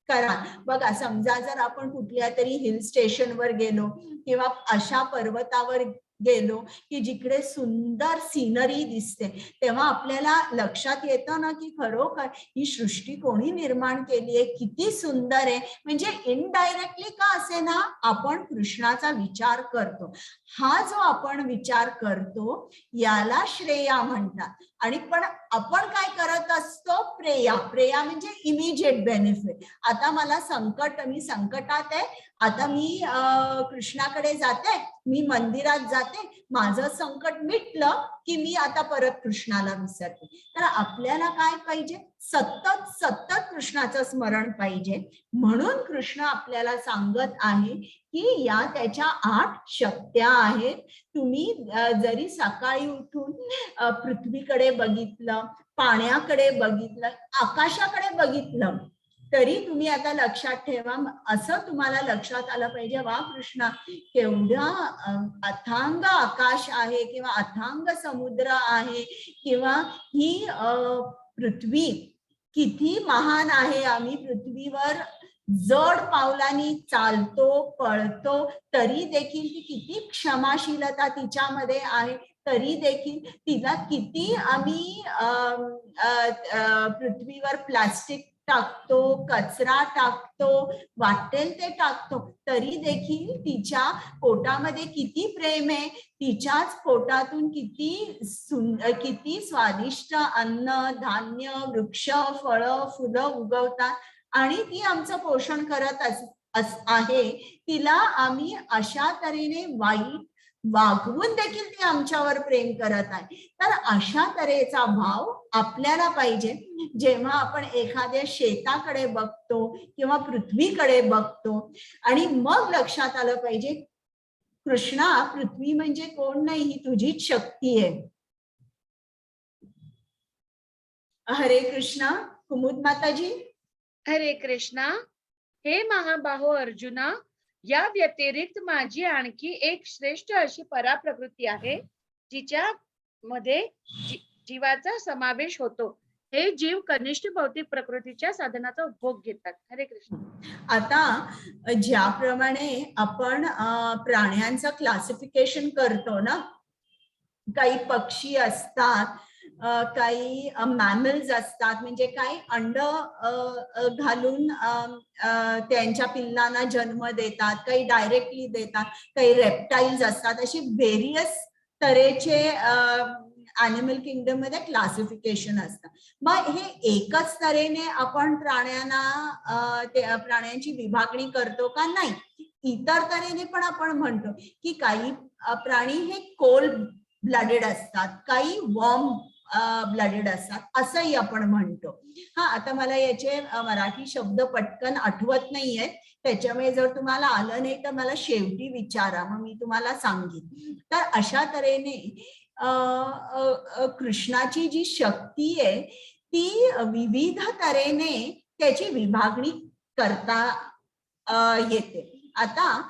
करा. बघा, समजा जर आपण कुठल्या तरी हिल स्टेशनवर गेलो किंवा अशा पर्वतावर गेलो की जिकडे सुंदर सिनरी दिसते, तेव्हा आपल्याला लक्षात येतं ना की खरोखर ही सृष्टी कोणी निर्माण केली आहे, किती सुंदर आहे. म्हणजे इनडायरेक्टली का असे ना आपण कृष्णाचा विचार करतो. हा जो आपण विचार करतो याला श्रेया म्हणतात. आणि पण आपण काय करत असतो, प्रेया. प्रेया म्हणजे इमिजिएट बेनिफिट. आता मला संकट, मी संकटात आहे, आता मी कृष्णाकडे जाते, मी मंदिरात जाते, माझं संकट मिटलं की मी आता परत कृष्णाला विसरते. तर आपल्याला काय पाहिजे, सतत सतत कृष्णाचं स्मरण पाहिजे. म्हणून कृष्ण आपल्याला सांगत आहे की या त्याच्या 8 शक्त्या आहेत. तुम्ही जरी सकाळी उठून पृथ्वीकडे बघितलं, पाण्याकडे बघितलं, आकाशाकडे बघितलं तरी तुम्ही आता लक्षात ठेवा, असं तुम्हाला लक्षात आलं पाहिजे, वा कृष्णा केवढा अथांग आकाश आहे किंवा अथांग समुद्र आहे किंवा ही पृथ्वी किती महान आहे. आम्ही पृथ्वीवर जड पावलांनी चालतो, पळतो, तरी देखील ती किती क्षमाशीलता तिच्यामध्ये आहे. तरी देखील तिला किती आम्ही पृथ्वीवर प्लास्टिक टाकतो, कचरा टाकतो, वाटेल ते टाकतो, तरी देखील तिच्या पोटामध्ये किती प्रेम आहे. तिच्याच पोटातून किती स्वादिष्ट अन्न, धान्य, वृक्ष, फळं, फुलं उगवतात आणि ती आमचं पोषण करत आहे. तिला आम्ही अशा तऱ्हेने वाईट वागवून देखील ती आमच्यावर प्रेम करत आहे. तर अशा तऱ्हेचा भाव आपल्याला पाहिजे. जेव्हा आपण एखाद्या शेताकडे बघतो किंवा पृथ्वीकडे बघतो आणि मग लक्षात आलं पाहिजे, कृष्णा पृथ्वी म्हणजे कोण नाही, ही तुझीच शक्ती आहे. हरे कृष्णा. कुमुद माताजी. हरे कृष्णा. हे महाबाहो अर्जुना, या व्यतिरिक्त माझी आणखी एक श्रेष्ठ अशी पराप्रकृती आहे जिच्या मध्ये जीवाचा समावेश होतो. हे जीव कनिष्ठ भौतिक प्रकृतीच्या साधनाचा उपभोग घेतात. हरे कृष्ण. आता ज्याप्रमाणे आपण प्राण्यांचं क्लासिफिकेशन करतो ना, काही पक्षी असतात, काही मॅमल्स असतात, म्हणजे काही अंड घालून त्यांच्या पिल्लांना जन्म देतात, काही डायरेक्टली देतात, काही रेप्टाईल्स असतात. अशी व्हेरियस तऱ्हेचे ॲनिमल किंगडम मध्ये क्लासिफिकेशन असतं. मग हे एकच तऱ्हेने आपण प्राण्यांची विभागणी करतो का? नाही. इतर तऱ्हेने पण आपण म्हणतो की काही प्राणी हे कोल्ड ब्लडेड असतात, काही वॉर्म ब्लडेड असतात, असंही आपण म्हणतो. हा, आता मला याचे मराठी शब्द पटकन आठवत नाहीये, त्याच्यामुळे जर तुम्हाला आलं नाही तर मला शेवटी विचारा, मग मी तुम्हाला सांगेन. तर अशा तऱ्हेने कृष्णाची जी शक्ती आहे ती विविध तऱ्हेने त्याची विभागणी करता येते. आता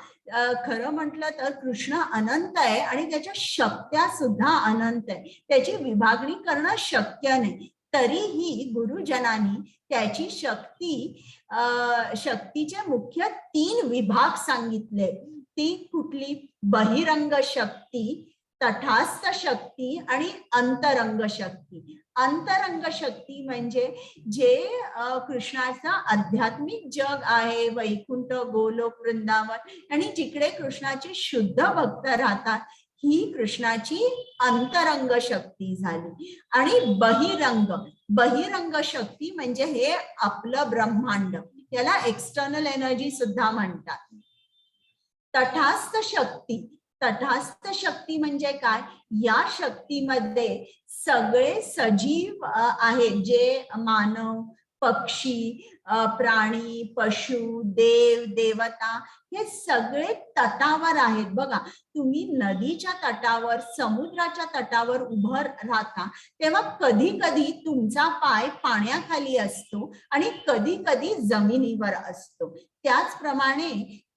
खरं म्हटलं तर कृष्ण अनंत आहे आणि त्याच्या शक्त्या सुद्धा अनंत आहे. त्याची विभागणी करणं शक्य नाही. तरीही गुरुजनांनी त्याची शक्तीचे मुख्य 3 विभाग सांगितले. ती कुठली? बहिरंग शक्ती, तटस्थ शक्ती आणि अंतरंग शक्ती. अंतरंग शक्ती म्हणजे जे कृष्णाचा आध्यात्मिक जग आहे, वैकुंठ, गोलोक, वृंदावन, आणि जिकडे कृष्णाचे शुद्ध भक्त राहतात, ही कृष्णाची अंतरंग शक्ती झाली. आणि बहिरंग शक्ती म्हणजे हे आपलं ब्रह्मांड, याला एक्सटर्नल एनर्जी सुद्धा म्हणतात. तटस्थ तटस्थ शक्ती म्हणजे काय? या शक्तीमध्ये सगळे सजीव आहेत, जे मानव, पक्षी, प्राणी, पशु, देव, देवता हे सगळे तटावर आहेत. बघा, तुम्ही नदीच्या तटावर, समुद्राच्या तटावर उभं राहता तेव्हा कधी कधी तुमचा पाय पाण्याखाली असतो आणि कधी कधी जमिनीवर असतो. त्याचप्रमाणे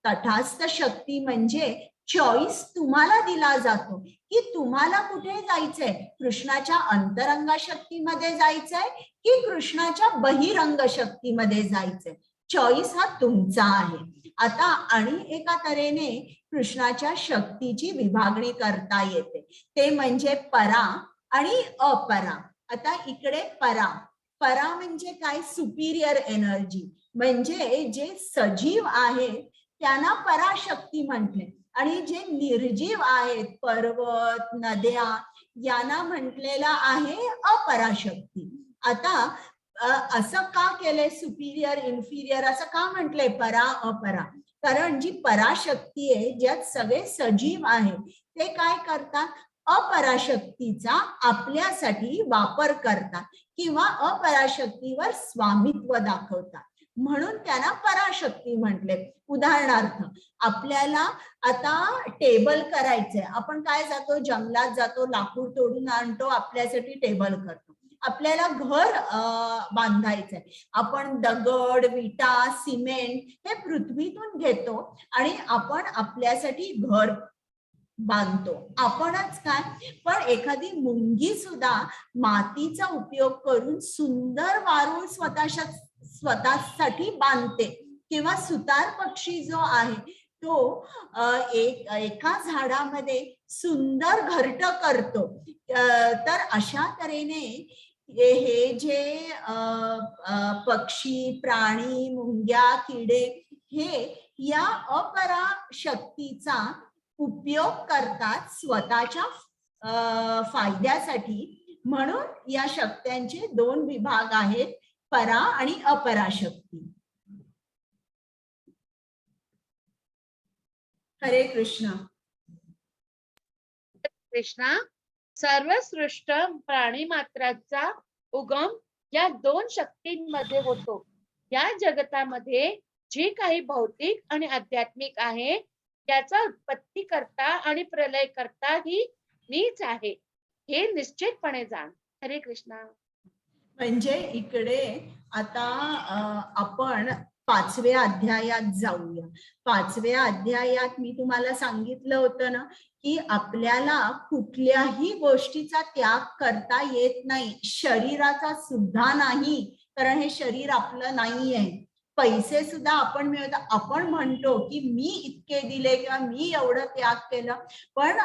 तटस्थ शक्ती म्हणजे चॉईस तुम्हाला दिला जातो की तुम्हाला कुठे जायचंय, कृष्णाच्या अंतरंग शक्तीमध्ये जायचंय की कृष्णाच्या बहिरंग शक्तीमध्ये जायचंय. चॉईस हा तुमचा आहे. आता आणि एका तऱ्हेने कृष्णाच्या शक्तीची विभागणी करता येते, ते म्हणजे परा आणि अपरा. आता इकडे परा, परा म्हणजे काय? सुपिरियर एनर्जी, म्हणजे जे सजीव आहेत त्यांना पराशक्ती म्हटले आणि जे निर्जीव आहेत, पर्वत, नद्या, यांना म्हटलेला आहे अपराशक्ती. आता असं का केलंय, सुपिरियर इन्फिरियर असं का म्हटलंय परा अपरा? कारण जी पराशक्ती आहे, ज्यात सगळे सजीव आहेत, ते काय करतात? अपराशक्तीचा आपल्यासाठी वापर करतात किंवा अपराशक्तीवर स्वामित्व दाखवतात, म्हणून त्यांना पराशक्ती म्हटले. उदाहरणार्थ, आपल्याला आता टेबल करायचंय, आपण काय जातो, जंगलात जातो, लाकूड तोडून आणतो, आपल्यासाठी टेबल करतो. आपल्याला घर बांधायचंय, आपण दगड, विटा, सिमेंट हे पृथ्वीतून घेतो आणि आपण आपल्यासाठी घर बांधतो. आपणच काय, पण एखादी मुंगी सुद्धा मातीचा उपयोग करून सुंदर वारूळ स्वतःसाठी बांधते किंवा सुतार पक्षी जो आहे तो एका झाडामध्ये सुंदर घरट करतो. तर अशा तऱ्हेने हे जे पक्षी, प्राणी, मुंग्या, किडे हे या अपरा शक्तीचा उपयोग करतात स्वतःच्या फायद्यासाठी. म्हणून या शक्त्यांचे दोन विभाग आहेत, परा आणि अपराशक्ती. हरे कृष्ण. कृष्णा, सर्वसृष्ट प्राणी मात्राचा उगम या दोन शक्तींमध्ये होतो. या जगतामध्ये जी काही भौतिक आणि आध्यात्मिक आहे त्याचा उत्पत्ती करता आणि प्रलय करता ही मीच आहे, हे निश्चितपणे जाण. हरे कृष्णा. म्हणजे इकडे आता आपण 5व्या अध्यायात जाऊया. 5व्या अध्यायात मी तुम्हाला सांगितलं होतं ना की आपल्याला कुठल्याही गोष्टीचा त्याग करता येत नाही, शरीराचा सुद्धा नाही, कारण हे शरीर आपलं नाही आहे. पैसे सुद्धा आपण मिळवतो, आपण म्हणतो की मी इतके दिले किंवा मी एवढं त्याग केलं, पण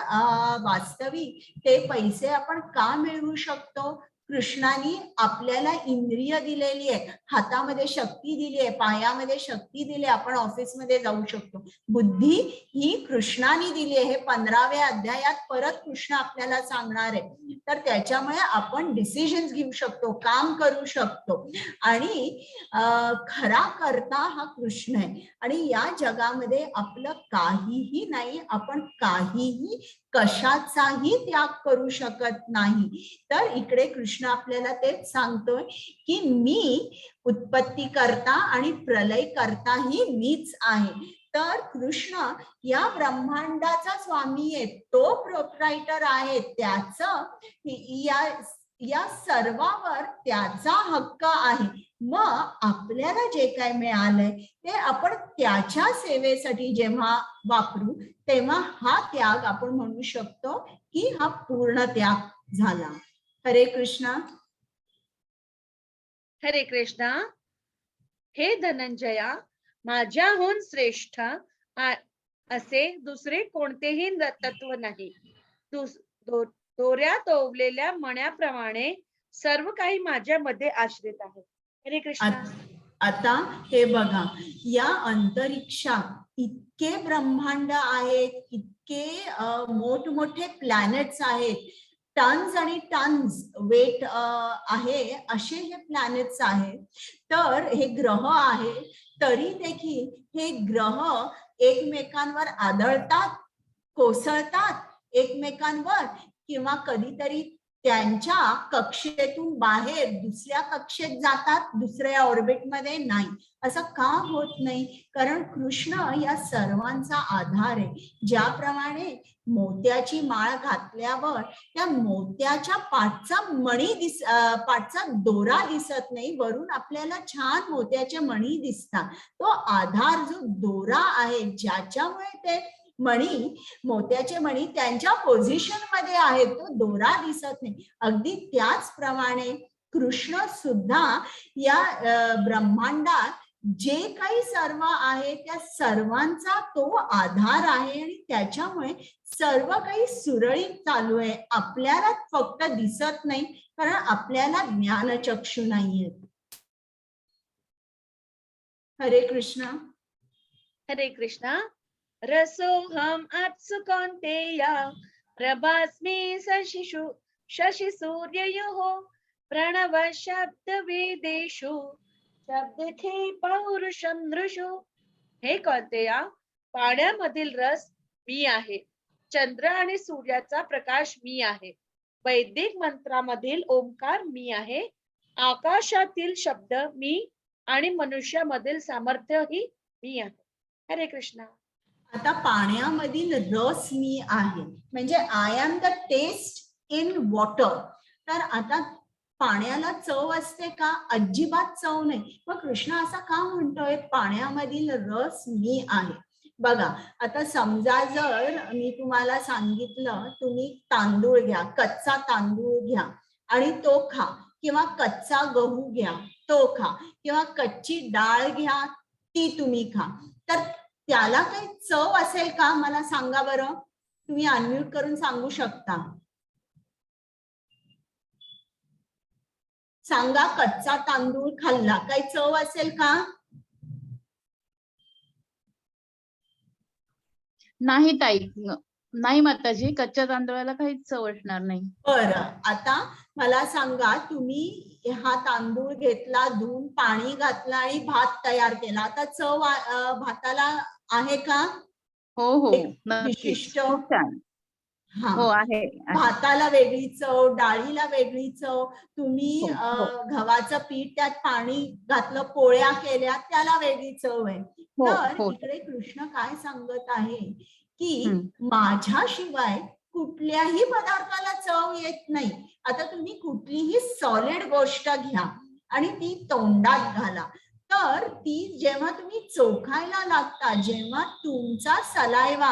वास्तविक ते पैसे आपण का मिळवू शकतो? कृष्णाने आपल्याला इंद्रिय दिलेली आहे, हातामध्ये शक्ती दिली आहे, पायामध्ये शक्ती दिली आहे, आपण ऑफिसमध्ये जाऊ शकतो. बुद्धी ही कृष्णाने दिली आहे, हे 15व्या अध्यायात परत कृष्ण आपल्याला सांगणार आहे. तर त्याच्यामुळे आपण डिसिजन्स घेऊ शकतो, काम करू शकतो आणि खरा करता हा कृष्ण आहे. आणि या जगामध्ये आपलं काहीही नाही, आपण काहीही कशाचाही त्याग करू शकत नाही. तर इकडे कृष्ण आपल्याला तेच सांगतोय की मी उत्पत्ती करता आणि प्रलय करता ही मीच आहे. तर कृष्ण या ब्रह्मांडाचा स्वामी आहे, तो प्रोप्रायटर आहे, त्याचं या सर्वावर त्याचा हक्क आहे. मग आपल्याला जे काय मिळालंय ते आपण त्याच्या सेवेसाठी जेव्हा वापरू तेव्हा हा त्याग आपण म्हणू शकतो की हा पूर्ण त्याग झाला. हरे कृष्णा. हरे कृष्णा. हे धनंजया, माझ्याहून श्रेष्ठ असे दुसरे कोणतेही तत्व नाही. दोऱ्यात ओवलेल्या मण्याप्रमाणे सर्व काही माझ्यामध्ये आश्रित आहे. हरे कृष्णा. आता हे बघा, या अंतरिक्षात इतके ब्रह्मांड आहेत, इतके मोठमोठे प्लॅनेट्स आहेत, टन्स आणि टन्स वेट आहे असे हे प्लॅनेट्स आहेत. तर हे ग्रह आहे, तरी देखील हे ग्रह एकमेकांवर आदळतात कोसळतात एकमेकांवर किंवा कधीतरी त्यांच्या कक्षेतून बाहेर दुसऱ्या कक्षेत जातात, दुसऱ्या ऑर्बिटमध्ये नाही. असं का होत नाही? कारण कृष्ण या सर्वांचा आधार आहे. ज्याप्रमाणे मोत्याची माळ घातल्यावर त्या मोत्याच्या पाठचा पाठचा दोरा दिसत नाही, वरून आपल्याला छान मोत्याचे मणी दिसतात. तो आधार जो दोरा आहे, ज्याच्यामुळे ते मणी, मोत्याचे मणी त्यांच्या पोझिशन मध्ये आहेत, तो दोरा दिसत नाही. अगदी त्याचप्रमाणे कृष्ण सुद्धा या ब्रह्मांडात जे काही सर्व आहे त्या सर्वांचा तो आधार आहे आणि त्याच्यामुळे सर्व काही सुरळीत चालू आहे. आपल्याला फक्त दिसत नाही, कारण आपल्याला ज्ञानचक्षु नाहीये. हरे कृष्ण. हरे कृष्णा. रसोहम आत्सु कौन्तेय प्रभास्मि शशि सूर्ययोः प्रणव शब्द वेदेषु शब्दथे पौरुषम नृषु. हे कौन्तेया, पाण्यामधील रस मी आहे, चंद्र आणि सूर्याचा प्रकाश मी आहे, वैदिक मंत्रामधील ओंकार मी आहे, आकाशातील शब्द मी आणि मनुष्यामधील सामर्थ्यही मी आहे. हरे कृष्णा. आता पाण्यामधील रस मी आहे म्हणजे I am the taste in water. तर आता पाण्याला चव असते का? अजिबात चव नाही. मग कृष्ण असा का म्हणतोय पाण्यामधील रस मी आहे? बघा, आता समजा जर मी तुम्हाला सांगितलं तुम्ही तांदूळ घ्या, कच्चा तांदूळ घ्या आणि तो खा, किंवा कच्चा गहू घ्या तो खा, किंवा कच्ची डाळ घ्या ती तुम्ही खा, तर त्याला काही चव असेल का? मला सांगा बरं. तुम्ही अनम्यूट करून सांगू शकता. सांगा, कच्चा तांदूळ खाल्ला काही चव असेल का? नाही ताई, नाही माताजी, कच्च्या तांदूळाला काहीच चव असणार नाही. बरं, आता मला सांगा, तुम्ही हा तांदूळ घेतला, धुवून पाणी घातलं आणि भात तयार केला, आता चव भाताला आहे का? हो हो, विशिष्ट. खूप छान. हो आहे. भाताला वेगळी चव, डाळीला वेगळी चव. तुम्ही गव्हाचं पीठ त्यात पाणी घातलं, पोळ्या केल्या, त्याला वेगळी चव आहे. तर इकडे कृष्ण काय सांगत आहे की माझ्याशिवाय कुठल्याही पदार्थाला चव येत नाही. आता तुम्ही कुठलीही सॉलिड गोष्ट घ्या आणि ती तोंडात घाला, तर ती जेव्हा तुम्ही चोखायला लागता, जेव्हा तुमचा सलायवा,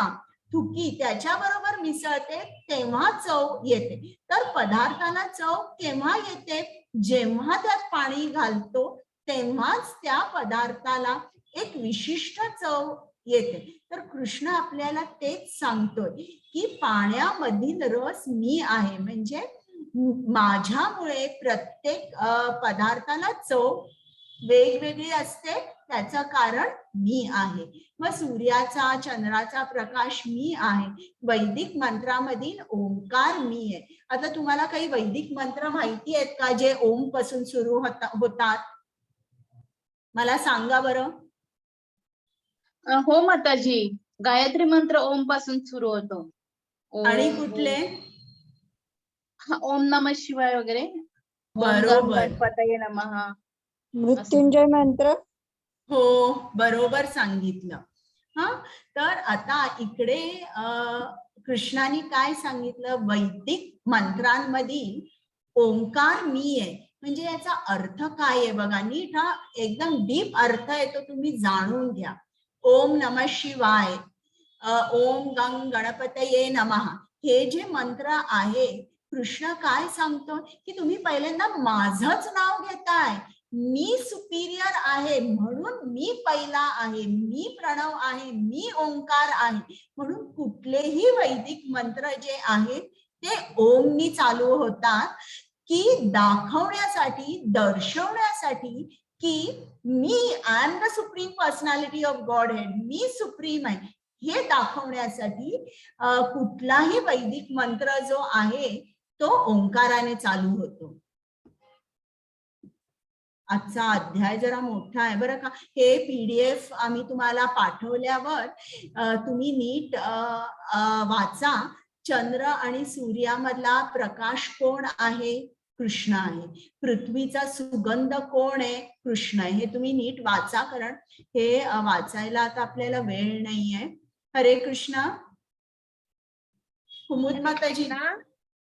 थुकी त्याच्याबरोबर मिसळते, तेव्हा चव येते. तर पदार्थाला चव केव्हा येते? जेव्हा त्यात पाणी घालतो तेव्हाच त्या पदार्थाला एक विशिष्ट चव येते. तर कृष्ण आपल्याला तेच सांगतोय की पाण्यामधील रस मी आहे, म्हणजे माझ्यामुळे प्रत्येक पदार्थाला चव वेगवेगळी असते, त्याचं कारण मी आहे. मग सूर्याचा, चंद्राचा प्रकाश मी आहे. वैदिक मंत्रामधील ओंकार मी आहे. आता तुम्हाला काही वैदिक मंत्र माहिती आहेत का जे ओम पासून सुरू होतात? मला सांगा बरं. हो माताजी, गायत्री मंत्र ओम पासून सुरू होतो. आणि कुठले? ओम नमः शिवाय वगैरे. बरोबर. गणपतये नमः. मृत्युंजय मंत्र. हो, बरोबर सांगितलं. तर आता इकडे कृष्णाने काय सांगितलं? वैदिक मंत्रांमधील ओंकार मी आहे, म्हणजे याचा अर्थ काय आहे बघा. नीट हा एकदम डीप अर्थ आहे, तो तुम्ही जाणून घ्या. ओम नमः शिवाय, ओम गंग गणपतये नमः, हे जे मंत्र आहे, कृष्ण काय सांगतो की तुम्ही पहिल्यांदा माझंच नाव घेताय. मी सुपिरियर आहे म्हणून मी पहिला आहे, मी प्रणव आहे, मी ओंकार आहे. म्हणून कुठलेही वैदिक मंत्र जे आहेत ते ओमनी चालू होतात, की दाखवण्यासाठी, दर्शवण्यासाठी की मी I am the supreme personality of godhead, मी सुप्रीम आहे, हे दाखवण्यासाठी कुठलाही वैदिक मंत्र जो आहे तो ओंकाराने चालू होतो. आजचा अध्याय जरा मोठा आहे बरं का. हे PDF आम्ही तुम्हाला पाठवल्यावर तुम्ही नीट वाचा. चंद्र आणि सूर्यामधला प्रकाश कोण आहे? कृष्ण आहे. पृथ्वीचा सुगंध कोण आहे? कृष्ण आहे. हे तुम्ही नीट वाचा, कारण हे वाचायला आता आपल्याला वेळ नाहीये. हरे कृष्ण. कुमुद माताजी.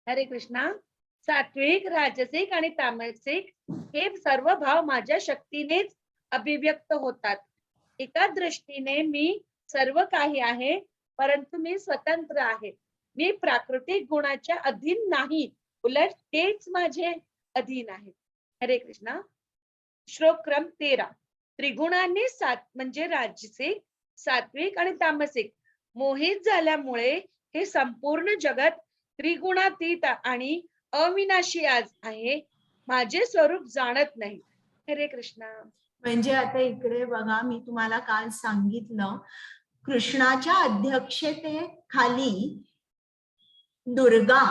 हरे कृष्णा. सात्विक, राजसिक आणि तामसिक हे सर्व भाव माझ्या शक्तीनेच अभिव्यक्त होतात. एका दृष्टीने मी सर्व काही आहे, परंतु मी स्वतंत्र आहे. मी प्राकृतिक गुणाच्या अधीन नाही, उलट तेच माझे अधीन आहे. हरे कृष्णा. श्लोक क्रम 13. त्रिगुणांनी म्हणजे राजसिक, सात्विक आणि तामसिक मोहित झाल्यामुळे हे संपूर्ण जगत त्रिगुणातीत आणि अविनाशी आज आहे. माझे स्वरूप जाणत नाही. हरे कृष्णा. म्हणजे आता इकडे बघा, मी तुम्हाला काल सांगितलं, कृष्णाच्या अध्यक्षतेखाली दुर्गा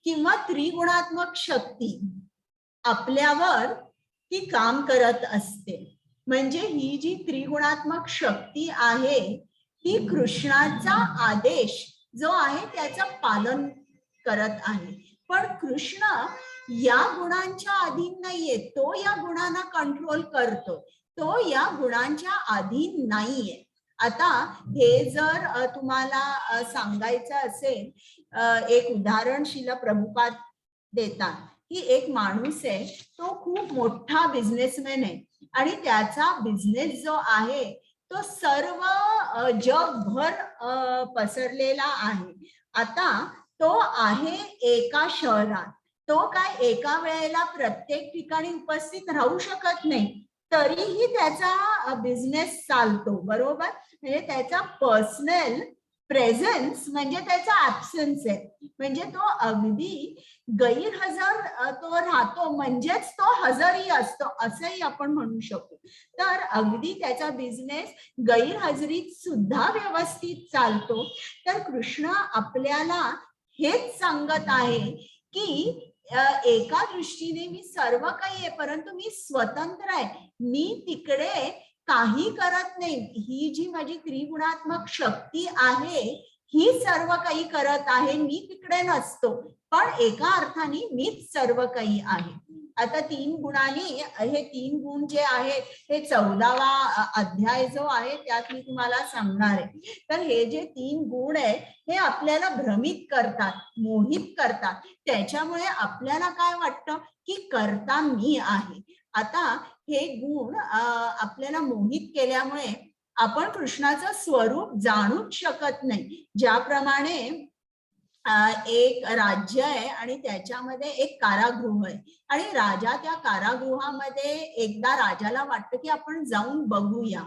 किंवा त्रिगुणात्मक शक्ती आपल्यावर ती काम करत असते. म्हणजे ही जी त्रिगुणात्मक शक्ती आहे ती कृष्णाचा आदेश जो आहे त्याचं पालन करत आहे. पण कृष्ण या गुणांच्या अधीन नाहीये. तो या गुणांना कंट्रोल करतो. तो या गुणांच्या अधीन नाहीये. आता हे जर तुम्हाला सांगायचं असेल, एक उदाहरण श्रील प्रभुपाद देतात की एक माणूस आहे, तो खूप मोठा बिझनेसमॅन आहे आणि त्याचा बिझनेस जो आहे तो सर्व जगभर पसरलेला आहे. आता तो आहे एका शहरात. तो काय एका वेळेला प्रत्येक ठिकाणी उपस्थित राहू शकत नाही, तरीही त्याचा बिझनेस चालतो. बरोबर. म्हणजे त्याचा पर्सनल प्रेझेन्स म्हणजे त्याचा ऍब्सन्स आहे. म्हणजे तो अगदी गैरहजर तो राहतो, म्हणजेच तो हजरही असतो असंही आपण म्हणू शकतो. तर अगदी त्याचा बिझनेस गैरहजेरीत सुद्धा व्यवस्थित चालतो. तर कृष्ण आपल्याला हेच सांगत आहे की एका दृष्टीने मी सर्व काही आहे, परंतु मी स्वतंत्र आहे. मी तिकडे काही करत नाही. ही जी माझी त्रिगुणात्मक शक्ती आहे ही सर्व काही करत आहे. मी तिकडे नसतो, पण एका अर्थाने मीच सर्व काही आहे. आता 3 गुणांनी, हे 3 गुण जे आहेत हे 14वा अध्याय जो आहे त्यात मी तुम्हाला सांगणार आहे. तर हे जे 3 गुण आहे हे आपल्याला भ्रमित करतात, मोहित करतात. त्याच्यामुळे आपल्याला काय वाटतं की करता मी आहे. आता हे गुण आपल्याला मोहित केल्यामुळे आपण कृष्णाचं स्वरूप जाणूच शकत नाही. ज्याप्रमाणे एक राज्य आहे आणि त्याच्यामध्ये एक कारागृह आहे आणि राजा त्या कारागृहामध्ये, एकदा राजाला वाटतं की आपण जाऊन बघूया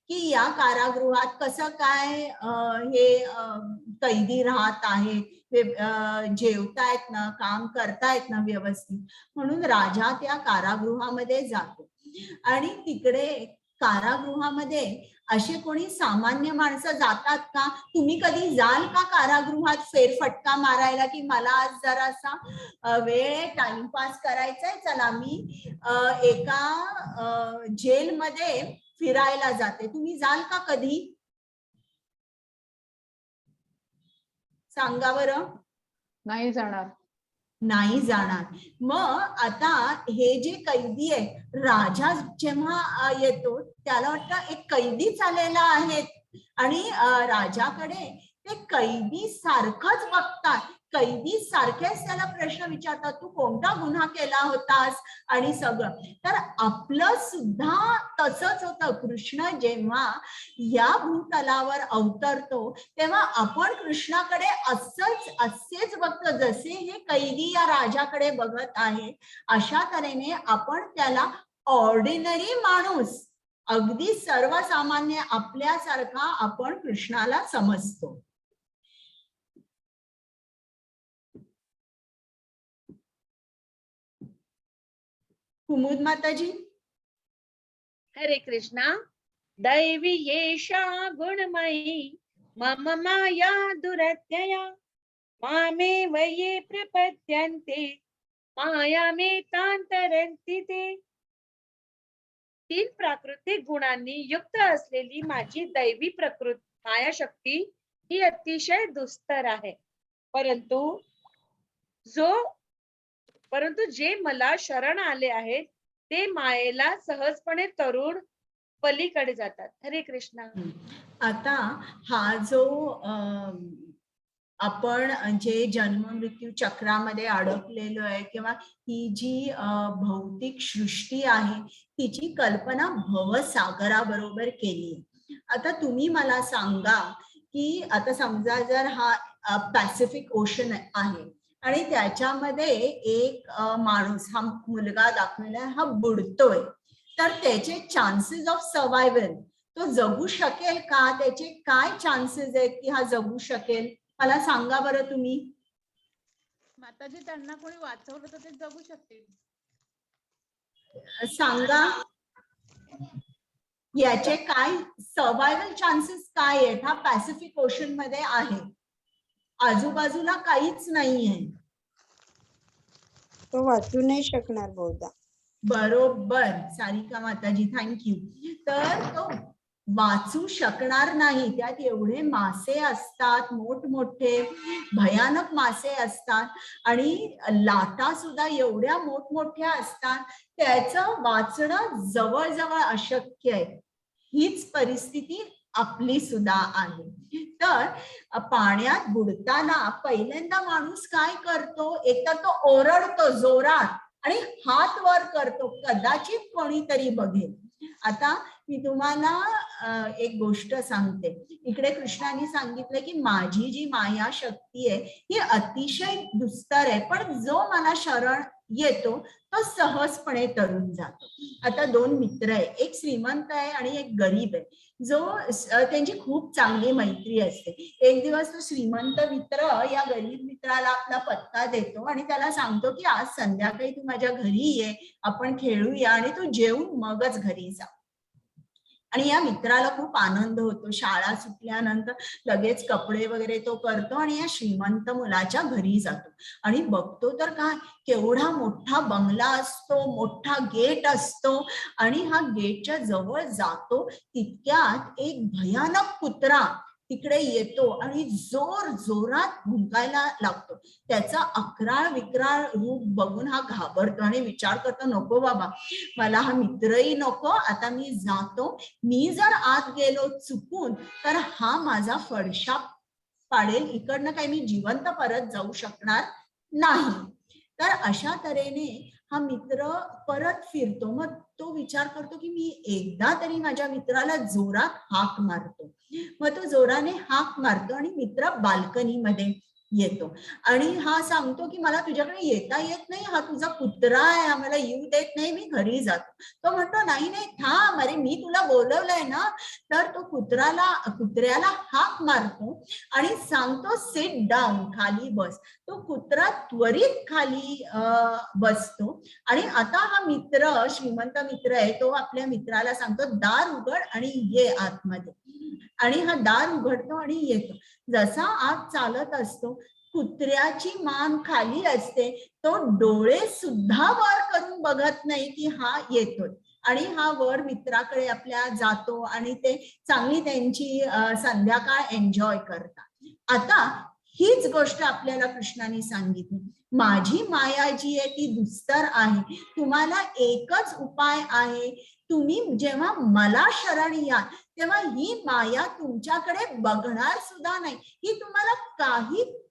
की या कारागृहात कसं काय हे कैदी राहत आहेत, जेवतायत ना, काम करतायत ना व्यवस्थित. म्हणून राजा त्या कारागृहामध्ये जातो आणि तिकडे कारागृहामध्ये असे कोणी सामान्य माणसं जातात का? तुम्ही कधी जाल का कारागृहात फेरफटका मारायला की मला आज जरासा वेळ टाइमपास करायचाय, चला मी एका जेलमध्ये फिरायला जाते. तुम्ही जाल का कधी? सांगा बरं. नाही जाणार. नाही जाणार. मग आता हे जे कैदी आहे, राजा जेव्हा येतो त्याला वाटतं एक कैदीच आलेला आहे आणि राजाकडे ते कैदी सारखंच बघतात. कैदी सारखेच त्याला प्रश्न विचारतात, तू कोणता गुन्हा केला होतास आणि सगळं. तर आपलं सुद्धा तसंच होतं. कृष्ण जेव्हा या भूतलावर अवतरतो तेव्हा आपण कृष्णाकडे असेच बघतो जसे हे कैदी या राजाकडे बघत आहे. अशा तऱ्हेने आपण त्याला ऑर्डिनरी माणूस, अगदी सर्वसामान्य आपल्यासारखा आपण कृष्णाला समजतो. कुमुद माताजी. हरे कृष्णा. दैवी येषा गुणमयी मम माया दुरत्यया मामेव ये प्रपद्यन्ते मायामेतां तरन्ति ते. तीन प्राकृतिक गुणांनी युक्त असलेली माझी दैवी मायाशक्ती ही अतिशय दुस्तर आहे. परंतु जे मला शरण आले आहेत ते मायेला सहजपणे तरुण पलीकडे जातात. हरे कृष्णा. आता हा जो आपण जे जन्म मृत्यू चक्रामध्ये अडकलेलो आहे किंवा ही जी भौतिक सृष्टी आहे तिची कल्पना भवसागराबरोबर केली. आता तुम्ही मला सांगा की आता समजा जर हा पॅसिफिक ओशन आहे आणि त्याच्यामध्ये एक माणूस, हा मुलगा दाखवला, हा बुडतोय, तर त्याचे चान्सेस ऑफ सर्व्हायव्हल, तो जगू शकेल का? त्याचे काय चान्सेस आहेत की हा जगू शकेल? मला सांगा बरं तुम्ही. माताजी, त्यांना कोणी वाचवलं तर ते जगू शकतील. सांगा याचे काय सर्व्हायव्हल चान्सेस काय आहेत? हा पॅसिफिक ओशन मध्ये आहे, आजूबाजूला काहीच नाहीये, तो वाचू नाही शकणार बहुधा. बरोबर सारिका माताजी, थँक्यू. तर तो वाचू शकणार नाही. त्यात एवढे मासे असतात, मोठमोठे भयानक मासे असतात आणि लाटा सुद्धा एवढ्या मोठमोठ्या असतात, त्याचं वाचणं जवळजवळ अशक्य आहे. हीच परिस्थिती आपली सुद्धा आहे. तर पाण्यात बुडताना पहिल्यांदा माणूस काय करतो? एकतर तो ओरडतो जोरात आणि हात वर करतो, कदाचित कोणीतरी बघेल. आता मी तुम्हाला एक गोष्ट सांगते. इकडे कृष्णाने सांगितलं की माझी जी माया शक्ती आहे ही अतिशय दुस्तर आहे, पण जो मला शरण येतो तो सहजपणे तरून जातो. आता दोन मित्र आहे, एक श्रीमंत आहे आणि एक गरीब आहे, जो त्यांची खूप चांगली मैत्री असते. एक दिवस तो श्रीमंत मित्र या गरीब मित्राला आपला पत्ता देतो आणि त्याला सांगतो की आज संध्याकाळी तू माझ्या घरी ये, आपण खेळूया आणि तू जेवून मगच घरी जा. आणि या मित्राला खूप आनंद होतो. शाळा सुटल्यानंतर लगेच कपडे वगैरे तो करतो आणि या श्रीमंत मुलाच्या घरी जातो आणि बघतो तर काय, केवढा मोठा बंगला असतो, मोठा गेट असतो आणि हा गेटच्या जवळ जातो तितक्यात एक भयानक कुत्रा तिकडे येतो आणि जोर जोरात भुंकायला लागतो. त्याचा अकराळ विक्राळ रूप बघून हा घाबरतो आणि विचार करतो, नको बाबा, मला हा मित्रही नको, आता मी जातो. मी जर आत गेलो चुकून तर हा माझा फडशा पाडेल, इकडनं काही मी जिवंत परत जाऊ शकणार नाही. तर अशा तऱ्हेने हा मित्र परत फिरतो. मग तो विचार करतो की मी एकदा तरी माझ्या मित्राला जोरात हाक मारतो. मग तो जोराने हाक मारतो आणि मित्र बाल्कनीमध्ये येतो आणि हा सांगतो की मला तुझ्याकडे येता येत नाही, हा तुझा कुत्रा आहे, हा मला येऊ देत नाही, मी घरी जातो. तो म्हणतो नाही नाही थांब, अरे मी तुला बोलवलंय ना. तर तो कुत्र्याला हाक मारतो आणि सांगतो सिट डाऊन, खाली बस. तो कुत्रा त्वरित खाली बसतो आणि आता हा मित्र, श्रीमंत मित्र आहे, तो आपल्या मित्राला सांगतो दार उघड आणि ये आतमध्ये. आणि हा दार उघडतो आणि येतो. जसा आत चालत असतो, कुत्र्याची मान खाली असते, तो डोळे सुद्धा वर करून बघत नाही की हा येतोय आणि हा वर मित्राकडे आपल्या जातो आणि ते चांगली त्यांची संध्याकाळ एन्जॉय करतात. आता हीच गोष्ट आपल्याला कृष्णाने सांगितली. माझी माया जी आहे ती दुस्तर आहे. तुम्हाला एकच उपाय आहे, तुम्ही जेव्हा मला शरण याल तेव्हा ही माया तुमच्याकडे बघणार सुद्धा नाही, ही तुम्हाला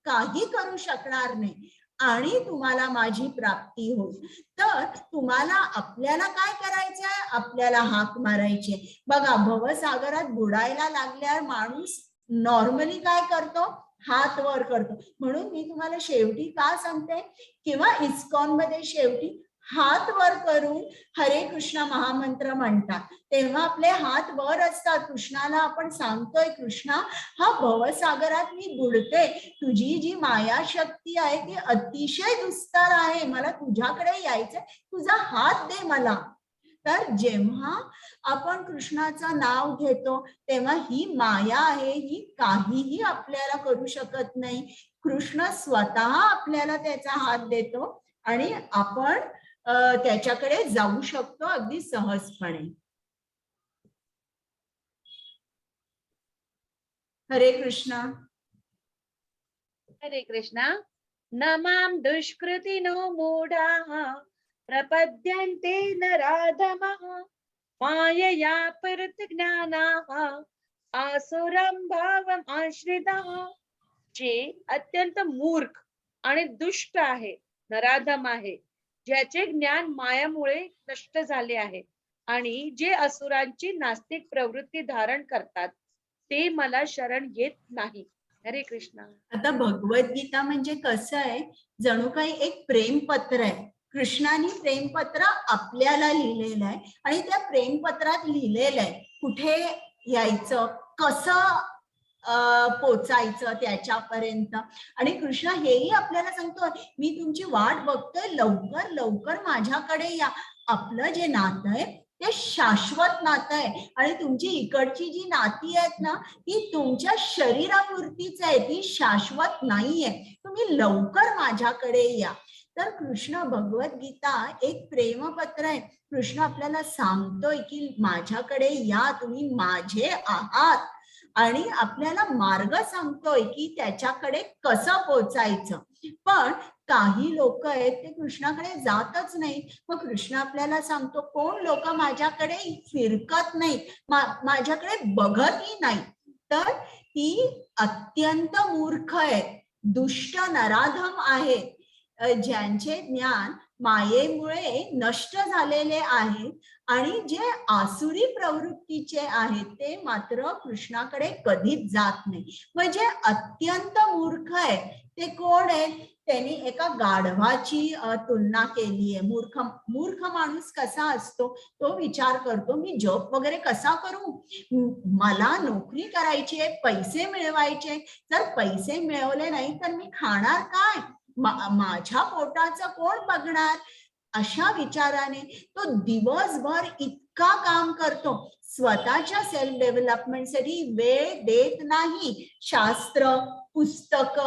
काही करू शकणार नाही आणि तुम्हाला माझी प्राप्ती होईल. तर तुम्हाला आपल्याला काय करायचं आहे? आपल्याला हाक मारायची. बघा, भवसागरात बुडायला लागल्यावर माणूस नॉर्मली काय करतो? हात वर करतो. म्हणून मी तुम्हाला शेवटी का सांगते किंवा इस्कॉन मध्ये शेवटी हात वर करून हरे कृष्ण महामंत्र म्हणतात, तेव्हा आपले हात वर असतात. कृष्णाला आपण सांगतोय, कृष्णा, हा भवसागरात मी बुडते, तुझी जी माया शक्ती आहे ती अतिशय दुस्तर आहे, मला तुझ्याकडे यायचंय, तुझा हात दे मला. तर जेव्हा आपण कृष्णाचं नाव घेतो तेव्हा ही माया आहे, ही काहीही आपल्याला करू शकत नाही. कृष्ण स्वतः आपल्याला त्याचा हात देतो आणि आपण त्याच्याकडे जाऊ शकतो अगदी सहजपणे. हरे कृष्ण. हरे कृष्णा. न मां दुष्कृतिनो मूढाः प्रपद्यन्ते नराधमः मायया परतज्ञानाः आसुरं भावम् आश्रिताः. जे अत्यंत मूर्ख आणि दुष्ट आहे, नराधम आहे, ज्याचे ज्ञान मायामुळे नष्ट झाले आहे आणि जे असुरांची नास्तिक प्रवृत्ती धारण करतात ते मला शरण येत नाही. हरे कृष्णा. आता भगवद्गीता म्हणजे कसं आहे, जणू काही एक प्रेमपत्र आहे. कृष्णाने प्रेमपत्र आपल्याला लिहिलेलं आहे आणि त्या प्रेमपत्रात लिहिलेलं आहे कुठे यायचं, कसं पोचायचं त्याच्यापर्यंत. आणि कृष्ण हेही आपल्याला सांगतोय, मी तुमची वाट बघतोय, लवकर लवकर माझ्याकडे या. आपलं जे नातं आहे ते शाश्वत नातं आहे आणि तुमची इकडची जी नाती आहेत ना ती तुमच्या शरीरापुरतीच आहे, ती शाश्वत नाहीये. तुम्ही लवकर माझ्याकडे या. तर कृष्ण भगवद्गीता एक प्रेमपत्र आहे. कृष्ण आपल्याला सांगतोय की माझ्याकडे या, तुम्ही माझे आहात आणि आपल्याला मार्ग सांगतोय की त्याच्याकडे कसं पोचायचं. पण काही लोक आहेत ते कृष्णाकडे जातच नाही. मग कृष्ण आपल्याला सांगतो, कोण लोक माझ्याकडे फिरकत नाही, माझ्याकडे बघतही नाही, तर ती अत्यंत मूर्ख आहे, दुष्ट नराधम आहे, ज्यांचे ज्ञान मायेमुळे नष्ट झालेले आहे आणि जे आसुरी प्रवृत्तीचे आहेत ते मात्र कृष्णाकडे कधीच जात नाही. म्हणजे अत्यंत मूर्ख आहे. ते कोण आहे? त्यांनी एका गाढवाची तुलना केली आहे. मूर्ख माणूस कसा असतो, तो विचार करतो मी जॉब वगैरे कसा करू, मला नोकरी करायची आहे, पैसे मिळवायचे, जर पैसे मिळवले नाही तर मी खाणार काय, माझ्या पोटाचं कोण बघणार, अशा विचाराने तो दिवसभर इतका काम करतो, स्वतःच्या सेल्फ डेव्हलपमेंटसाठी वेळ देत नाही. शास्त्र, पुस्तक,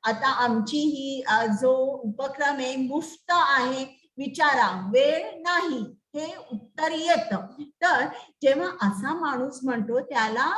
आता आमची ही जो उपक्रम आहे मुफ्त आहे, विचारा वेळ नाही, हे उत्तर येतं. तर जेव्हा असा माणूस म्हणतो त्याला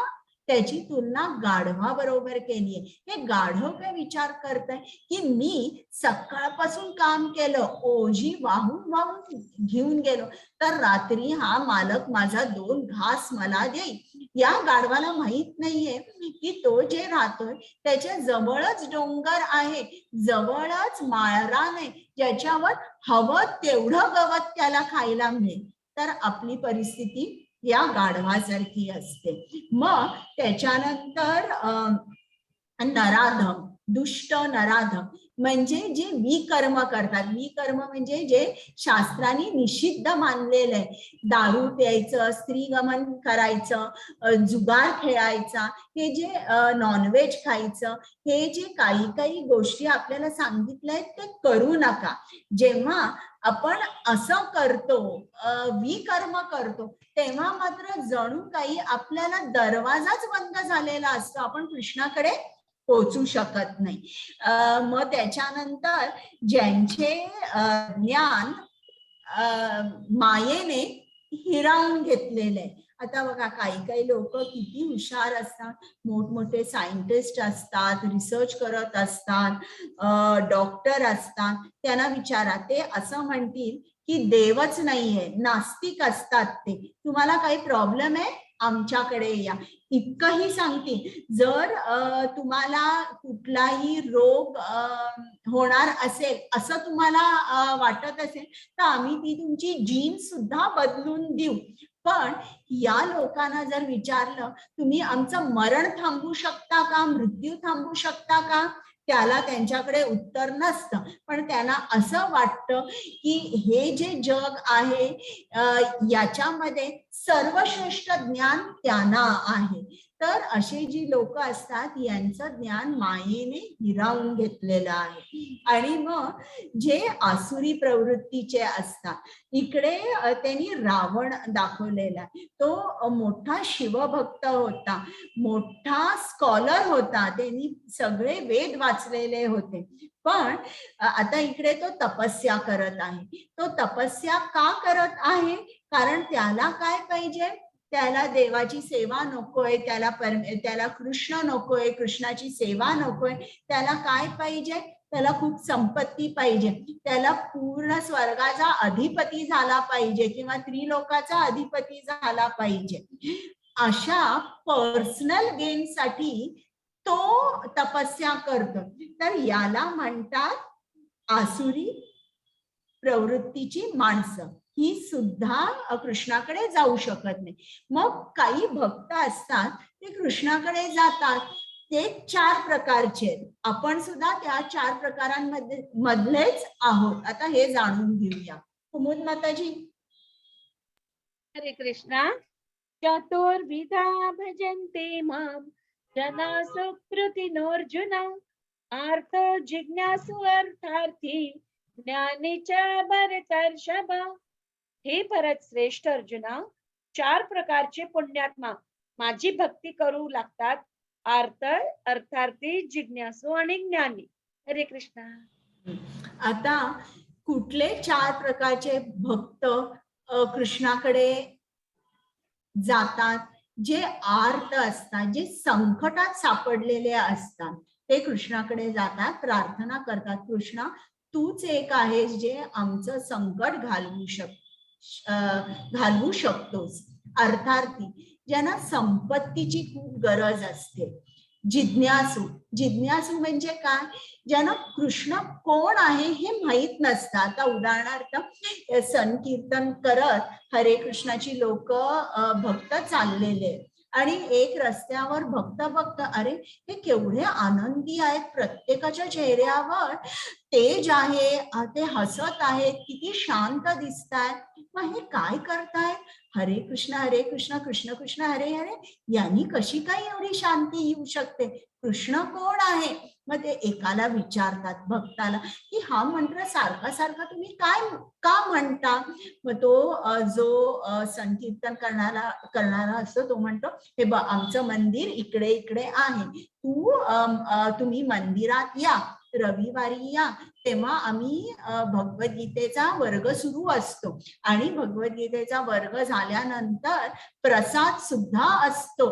त्याची तुलना गाढवाबरोबर केली आहे. हे गाढव काय विचार करताय की मी सकाळपासून काम केलं, ओझी वाहून वाहून घेऊन गेलो, तर रात्री हा मालक माझा 2 घास मला देईल. या गाढवाला माहित नाहीये की तो जे राहतोय त्याच्या जवळच डोंगर आहे, जवळच माळरान आहे, ज्याच्यावर हवं तेवढं गवत त्याला खायला मिळेल. तर आपली परिस्थिती या गाढवासारखी असते. मग त्याच्यानंतर नराधम, दुष्ट नराधम म्हणजे जे विकर्म करतात. विकर्म म्हणजे जे शास्त्राने निषिद्ध मानलेलं आहे, दारू प्यायचं, स्त्रीगमन करायचं, जुगार खेळायचा, हे जे नॉनव्हेज खायचं, हे जे काही काही गोष्टी आपल्याला सांगितलंय ते करू नका. जेव्हा आपण असं करतो, विकर्म करतो, तेव्हा मात्र जणू काही आपल्याला दरवाजाच बंद झालेला असतो, आपण कृष्णाकडे पोहोचू शकत नाही. मग त्याच्यानंतर ज्यांचे ज्ञान मायेने हिरावून घेतलेले आहे. आता बघा काही काही लोक किती हुशार असतात, मोठमोठे सायंटिस्ट असतात, रिसर्च करत असतात, डॉक्टर असतात, त्यांना विचारा, ते असं म्हणतील की देवच नाहीये, नास्तिक असतात ते. तुम्हाला काही प्रॉब्लेम आहे, आमच्याकडे या, इतकंही सांगतील. जर तुम्हाला कुठलाही रोग होणार असेल असं तुम्हाला वाटत असेल तर आम्ही ती तुमची जीन सुद्धा बदलून देऊ. पण या लोकांना जर विचारलं तुम्ही आमचं मरण थांबवू शकता का, मृत्यू थांबवू शकता का, त्याला त्यांच्याकडे उत्तर नसतं. पण त्यांना असं वाटतं की हे जे जग आहे याच्यामध्ये सर्वश्रेष्ठ ज्ञान त्यांना आहे. तर असे जी लोक असतात यांचं ज्ञान मायेने हिरावून घेतलेलं आहे. आणि मग जे आसुरी प्रवृत्तीचे असतात, इकडे त्यांनी रावण दाखवलेला आहे. तो मोठा शिवभक्त होता, मोठा स्कॉलर होता, त्यांनी सगळे वेद वाचलेले होते. पण आता इकडे तो तपस्या करत आहे. तो तपस्या का करत आहे? कारण त्याला काय पाहिजे, त्याला देवाची सेवा नकोय, त्याला कृष्ण नकोय, कृष्णाची सेवा नकोय, त्याला काय पाहिजे, त्याला खूप संपत्ती पाहिजे, त्याला पूर्ण स्वर्गाचा अधिपती झाला पाहिजे किंवा त्रिलोकाचा अधिपती झाला पाहिजे. अशा पर्सनल गेन साठी तो तपस्या करतो. तर याला म्हणतात आसुरी प्रवृत्तीची माणसं. ही सुद्धा कृष्णाकडे जाऊ शकत नाही. मग काही भक्त असतात ते कृष्णाकडे जातात, ते 4 प्रकारचे आहेत. आपण सुद्धा त्या 4 प्रकारांमध्ये मधलेच आहोत. आता हे जाणून घेऊया. कुमुद माताजी. हरे कृष्णा. चतुर्विधा भजन्ते माम जना सुकृतिनोर्जुन अर्थ जिज्ञासु अर्थार्थी ज्ञानीच्या भरतर्षभ. हे भरत श्रेष्ठ अर्जुना, 4 प्रकारचे पुण्यात्मा माझी भक्ती करू लागतात. अर्थ, अर्थार्थी, जिज्ञासू आणि ज्ञानी. हरे कृष्णा. आता कुठले 4 प्रकारचे भक्त कृष्णाकडे जातात? जे आर्त असतात, जे संकटात सापडलेले असतात, ते कृष्णाकडे जातात, प्रार्थना करतात, कृष्णा तूच एक आहेस जे आमचं संकट घालवू शकतोस. अर्थार्थी, ज्यांना संपत्तीची खूप गरज असते. जिज्ञासू म्हणजे काय? ज्यांना कृष्ण कोण आहे हे माहित नसतं. आता उदाहरणार्थ संकीर्तन करत हरे कृष्णाची लोक भक्त चाललेले आणि एक रस्त्यावर भक्त अरे हे केवढे आनंदी आहेत, प्रत्येकाच्या चेहऱ्यावर तेज आहे, ते हसत आहेत, किती शांत दिसतायत. मग हे काय करतायत? हरे कृष्ण कृष्ण कृष्ण हरे हरे. यांनी कशी काय एवढी शांती येऊ शकते? कृष्ण कोण आहे? मग ते एकाला विचारतात, भक्ताला, की हा मंत्र सारखा सारखा तुम्ही का म्हणता? मग तो जो संकीर्तन करणारा असतो तो म्हणतो, हे आमचं मंदिर इकडे इकडे आहे, तुम्ही मंदिरात या, रविवारी या, तेव्हा आम्ही भगवद्गीतेचा वर्ग सुरू असतो आणि भगवद्गीतेचा वर्ग झाल्यानंतर प्रसाद सुद्धा असतो.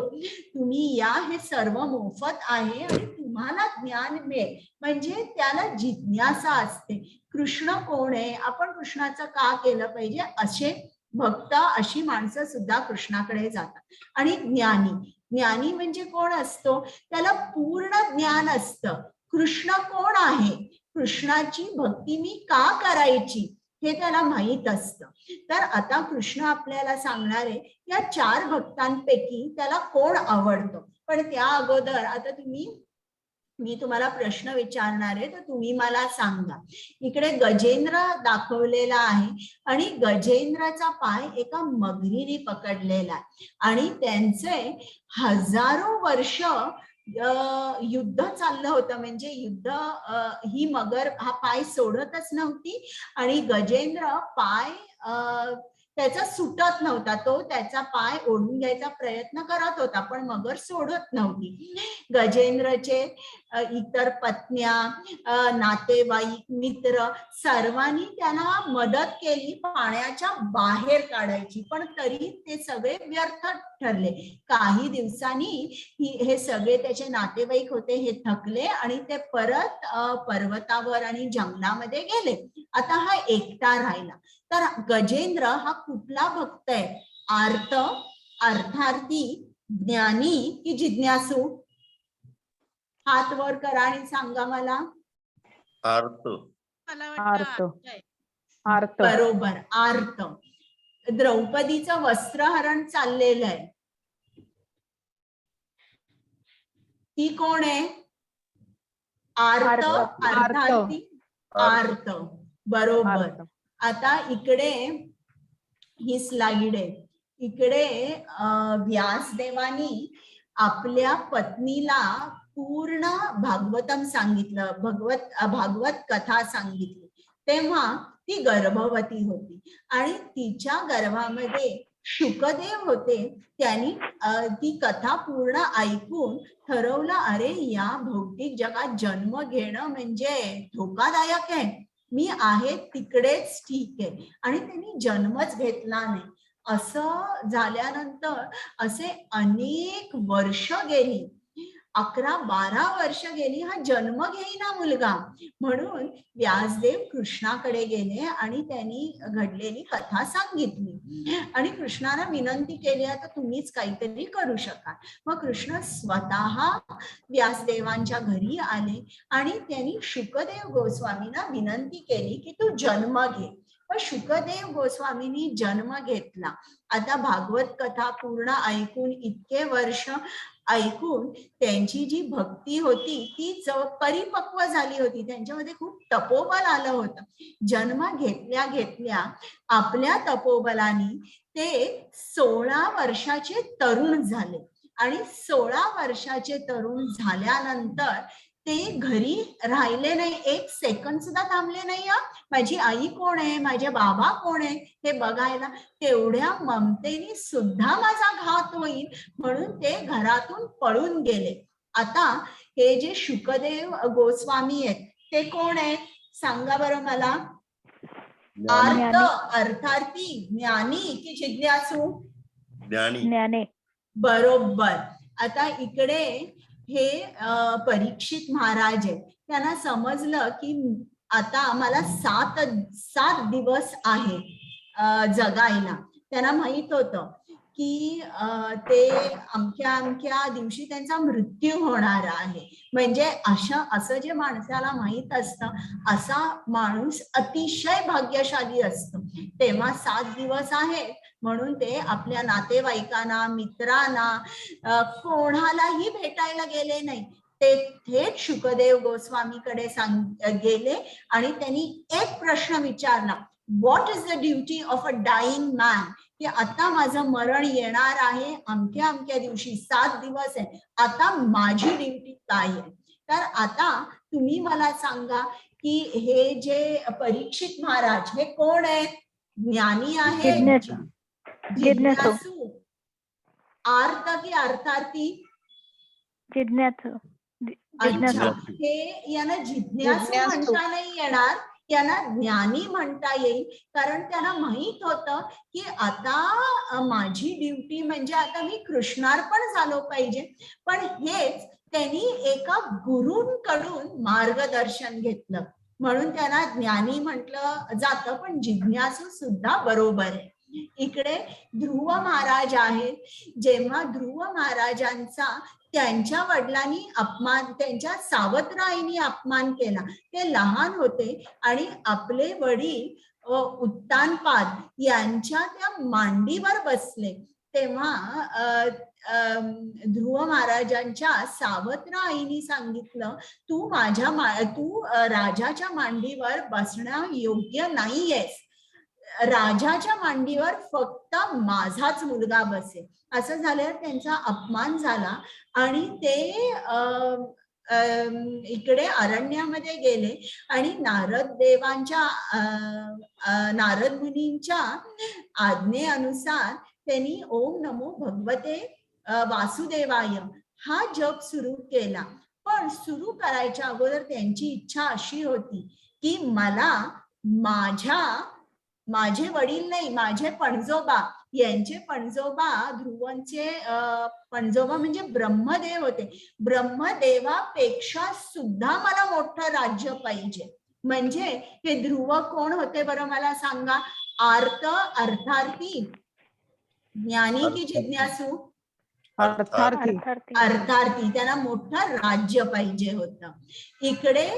तुम्ही या, हे सर्व मोफत आहे आणि तुम्हाला ज्ञान मिळेल. म्हणजे त्याला जिज्ञासा असते, कृष्ण कोण आहे, आपण कृष्णाचं का केलं पाहिजे, असे भक्त, अशी माणसं सुद्धा कृष्णाकडे जातात. आणि ज्ञानी म्हणजे कोण असतो? त्याला पूर्ण ज्ञान असतं, कृष्ण कोण आहे, कृष्णाची भक्ती मी का करायची हे त्याला माहित असतं. तर आता कृष्ण आपल्याला सांगणार आहे या 4 भक्तांपैकी त्याला कोण आवडतं. पण त्या अगोदर आता मी तुम्हाला प्रश्न विचारणार आहे, तर तुम्ही मला सांगा. इकडे गजेंद्र दाखवलेला आहे आणि गजेंद्राचा पाय एका मगरीने पकडलेला आहे आणि त्यांचे हजारो वर्ष युद्ध चाललं होतं. म्हणजे ही मगर हा पाय सोडतच नव्हती आणि गजेंद्र पाय त्याचा सुटत नव्हता. तो त्याचा पाय ओढून घ्यायचा प्रयत्न करत होता पण मगर सोडत नव्हती. गजेंद्रचे इतर पत्न्या, नातेवाईक, मित्र सर्वांनी त्यांना मदत केली पाण्याच्या बाहेर काढायची, पण तरी ते सगळे व्यर्थ ठरले. काही दिवसांनी हे सगळे त्याचे नातेवाईक होते हे थकले आणि ते परत पर्वतावर आणि जंगलामध्ये गेले. आता हा एकटा राहिला. तर गजेंद्र हा कुठला भक्त आहे? आर्त, अर्थार्थी, ज्ञानी की जिज्ञासू? हात वर करा आणि सांगा मला. अर्थ. अर्थ. बरोबर, आर्त. द्रौपदीचं वस्त्रहरण चाललेलं आहे, ती कोण आहे? आर्त, अर्थार्थी, आर्त. बरोबर. आता इकडे ही स्लाइड आहे. इकडे व्यासदेवानी आपल्या पत्नीला पूर्ण भागवतम सांगितलं, भागवत कथा सांगितली. तेव्हा ती गर्भवती होती आणि तिच्या गर्भामध्ये शुकदेव होते. त्यांनी ती कथा पूर्ण ऐकून ठरवलं, अरे या भौतिक जगात जन्म घेणं म्हणजे धोकादायक आहे, मी आहे तिकडेच ठीक आहे. आणि त्यांनी जन्मच घेतला नाही असं झाल्यानंतर असे अनेक वर्ष गेली, 11-12 वर्ष गेली, हा जन्म घेईना मुलगा. म्हणून व्यासदेव कृष्णाकडे गेले आणि त्यांनी घडलेली कथा सांगितली आणि कृष्णाला विनंती केली, आता तुम्हीच काहीतरी करू शकाल. मग कृष्ण स्वतः व्यासदेवांच्या घरी आले आणि त्यांनी शुकदेव गोस्वामींना विनंती केली की तू जन्म घे. पण शुकदेव गोस्वामींनी जन्म घेतला. आता भागवत कथा पूर्ण ऐकून, इतके वर्ष ऐकून त्यांची जी भक्ती होती ती परिपक्व झाली होती, त्यांच्यामध्ये खूप तपोबल आलं होतं. जन्म घेतल्या घेतल्या आपल्या तपोबलाने ते 16 वर्षाचे तरुण झाले आणि 16 वर्षाचे तरुण झाल्यानंतर ते घरी राहिले नाही, एक सेकंद सुद्धा थांबले नाही. माझी आई कोण आहे, माझे बाबा कोण आहे हे बघायला. तेवढ्या ममतेने सुद्धा माझा घात होईल म्हणून ते घरातून पळून गेले. आता हे जे शुकदेव गोस्वामी आहेत ते कोण आहेत सांगा बरं मला. अर्थ, अर्थार्थी, ज्ञानी की जिज्ञासू? ज्ञानी. बरोबर. आता इकडे हे परीक्षित महाराज आहेत, त्यांना समजलं की आता आम्हाला 7 दिवस आहे जगायला. त्यांना माहित होतं की ते अमक्या दिवशी त्यांचा मृत्यू होणार आहे. म्हणजे असं जे माणसाला माहित असतं असा माणूस अतिशय भाग्यशाली असतो. तेव्हा 7 दिवस आहेत म्हणून ते आपल्या नातेवाईकांना, मित्रांना, कोणालाही भेटायला गेले नाही. ते थेट शुकदेव गोस्वामीकडे गेले आणि त्यांनी एक प्रश्न विचारला, what is the duty of a dying man? की आता माझं मरण येणार आहे, अमक्या दिवशी 7 दिवस आहे, आता माझी ड्युटी काय आहे? तर आता तुम्ही मला सांगा की हे जे परीक्षित महाराज हे कोण आहेत? ज्ञानी आहे, जिज्ञासू, आर्त की अर्थार्थी? जिज्ञासू. अच्छा, हे यांना जिज्ञासू म्हणता नाही येणार, यांना ज्ञानी म्हणता येईल. कारण त्यांना माहित होतं की आता माझी ड्युटी म्हणजे आता मी कृष्णार्पण झालो पाहिजे. पण हेच त्यांनी एका गुरूंकडून मार्गदर्शन घेतलं म्हणून त्यांना ज्ञानी म्हटलं जातं. पण जिज्ञासू सुद्धा बरोबर आहे. इकडे ध्रुव महाराज आहेत. जेव्हा ध्रुव महाराजांचा त्यांच्या वडिलांनी अपमान, त्यांच्या सावत्र आईनी अपमान केला, ते लहान होते आणि आपले वडील उत्तानपाद यांच्या त्या मांडीवर बसले. तेव्हा ध्रुव महाराजांच्या सावत्र आईनी सांगितलं, तू राजाच्या मांडीवर बसणं योग्य नाहीयेस. राजाच्या मांडीवर फक्त माझाच मुलगा बसेल. असं झाल्यावर त्यांचा अपमान झाला आणि ते इकडे अरण्यामध्ये गेले आणि नारद मुनींच्या आज्ञेनुसार त्यांनी ओम नमो भगवते वासुदेवाय हा जप सुरू केला. पण सुरू करायच्या अगोदर त्यांची इच्छा अशी होती की मला माझे वडील नाही, माझे पणजोबा, यांचे पणजोबा, ध्रुवांचे पणजोबा म्हणजे ब्रह्मदेव होते. ब्रह्मदेवापेक्षा सुद्धा मला मोठं राज्य पाहिजे. म्हणजे हे ध्रुव कोण होते बरं मला सांगा? आर्त, अर्थार्थी, ज्ञानी की जिज्ञासू? अर्थार्थी. त्यांना मोठं राज्य पाहिजे होतं. इकडे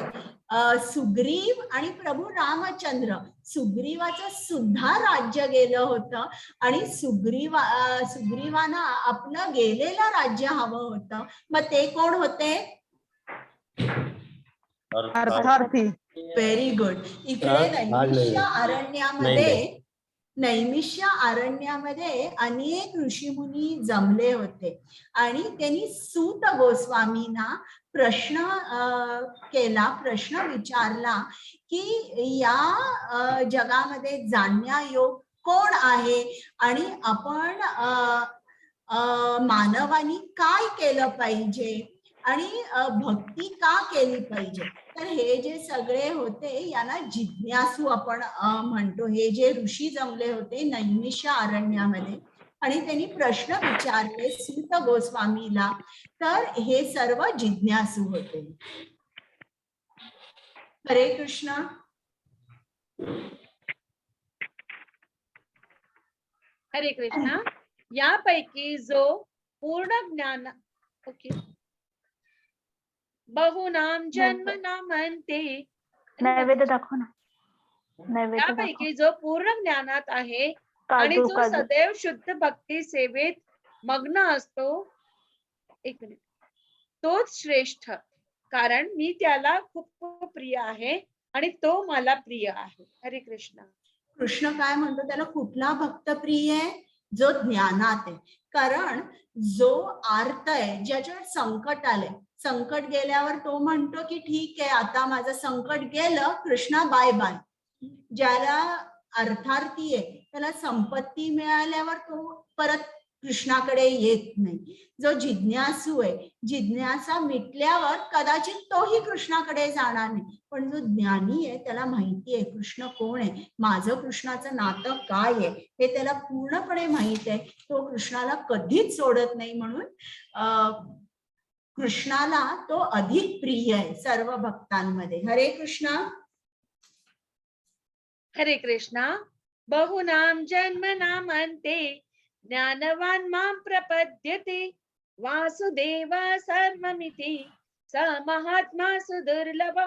सुग्रीव आणि प्रभू रामचंद्र, सुग्रीवाचं सुद्धा राज्य गेलं होतं आणि सुग्रीवाना आपलं गेलेलं राज्य हवं होतं. मग ते कोण होते? अर्थार्थी. Very good. इकडे नैमिष्य अरण्यामध्ये अनेक ऋषीमुनी जमले होते आणि त्यांनी सूत गोस्वामींना प्रश्न विचारला की या जगामध्ये जाणण्यायोग कोण आहे आणि आपण मानवानी काय केलं पाहिजे आणि भक्ती का केली पाहिजे. तर हे जे सगळे होते यांना जिज्ञासू आपण म्हणतो. हे जे ऋषी जमले होते नैमिष अरण्यामध्ये आणि त्यांनी प्रश्न विचारले सूत गोस्वामीला, तर हे सर्व जिज्ञासू होते. हरे कृष्ण. हरे कृष्ण. यापैकी जो पूर्ण ज्ञान बहुनाम जन्मनामंते, नैवेद्य दाखव ना. नैवेद्य दाखव. यापैकी जो पूर्ण ज्ञानात आहे आणि काजू जो काजू सदैव शुद्ध भक्ती सेवेत मग्न असतो, एक मिनिट, तोच श्रेष्ठ, कारण मी त्याला खूप खूप प्रिय आहे आणि तो मला प्रिय आहे. हरे कृष्ण. कृष्ण काय म्हणतो, त्याला कुठला भक्त प्रिय आहे? जो ज्ञानात आहे. कारण जो आर्त आहे, ज्याच्यावर संकट आले, संकट गेल्यावर तो म्हणतो की ठीक आहे आता माझं संकट गेलं, कृष्णा बाय बाय. ज्याला अर्थार्थी आहे त्याला संपत्ती मिळाल्यावर तो परत कृष्णाकडे येत नाही. जो जिज्ञासू आहे, जिज्ञासा मिटल्यावर कदाचित तोही कृष्णाकडे जाणार नाही. पण जो ज्ञानी आहे त्याला माहिती आहे कृष्ण कोण आहे, माझं कृष्णाचं नातं काय आहे हे त्याला पूर्णपणे माहित आहे. तो कृष्णाला कधीच सोडत नाही. म्हणून कृष्णाला तो अधिक प्रिय आहे सर्व भक्तांमध्ये. हरे कृष्ण. हरे कृष्णा. बहुनाम जन्मनामन्ते ज्ञानवान मां प्रपद्यते वासुदेव सर्वमिति स महात्मा सुदुर्लभ.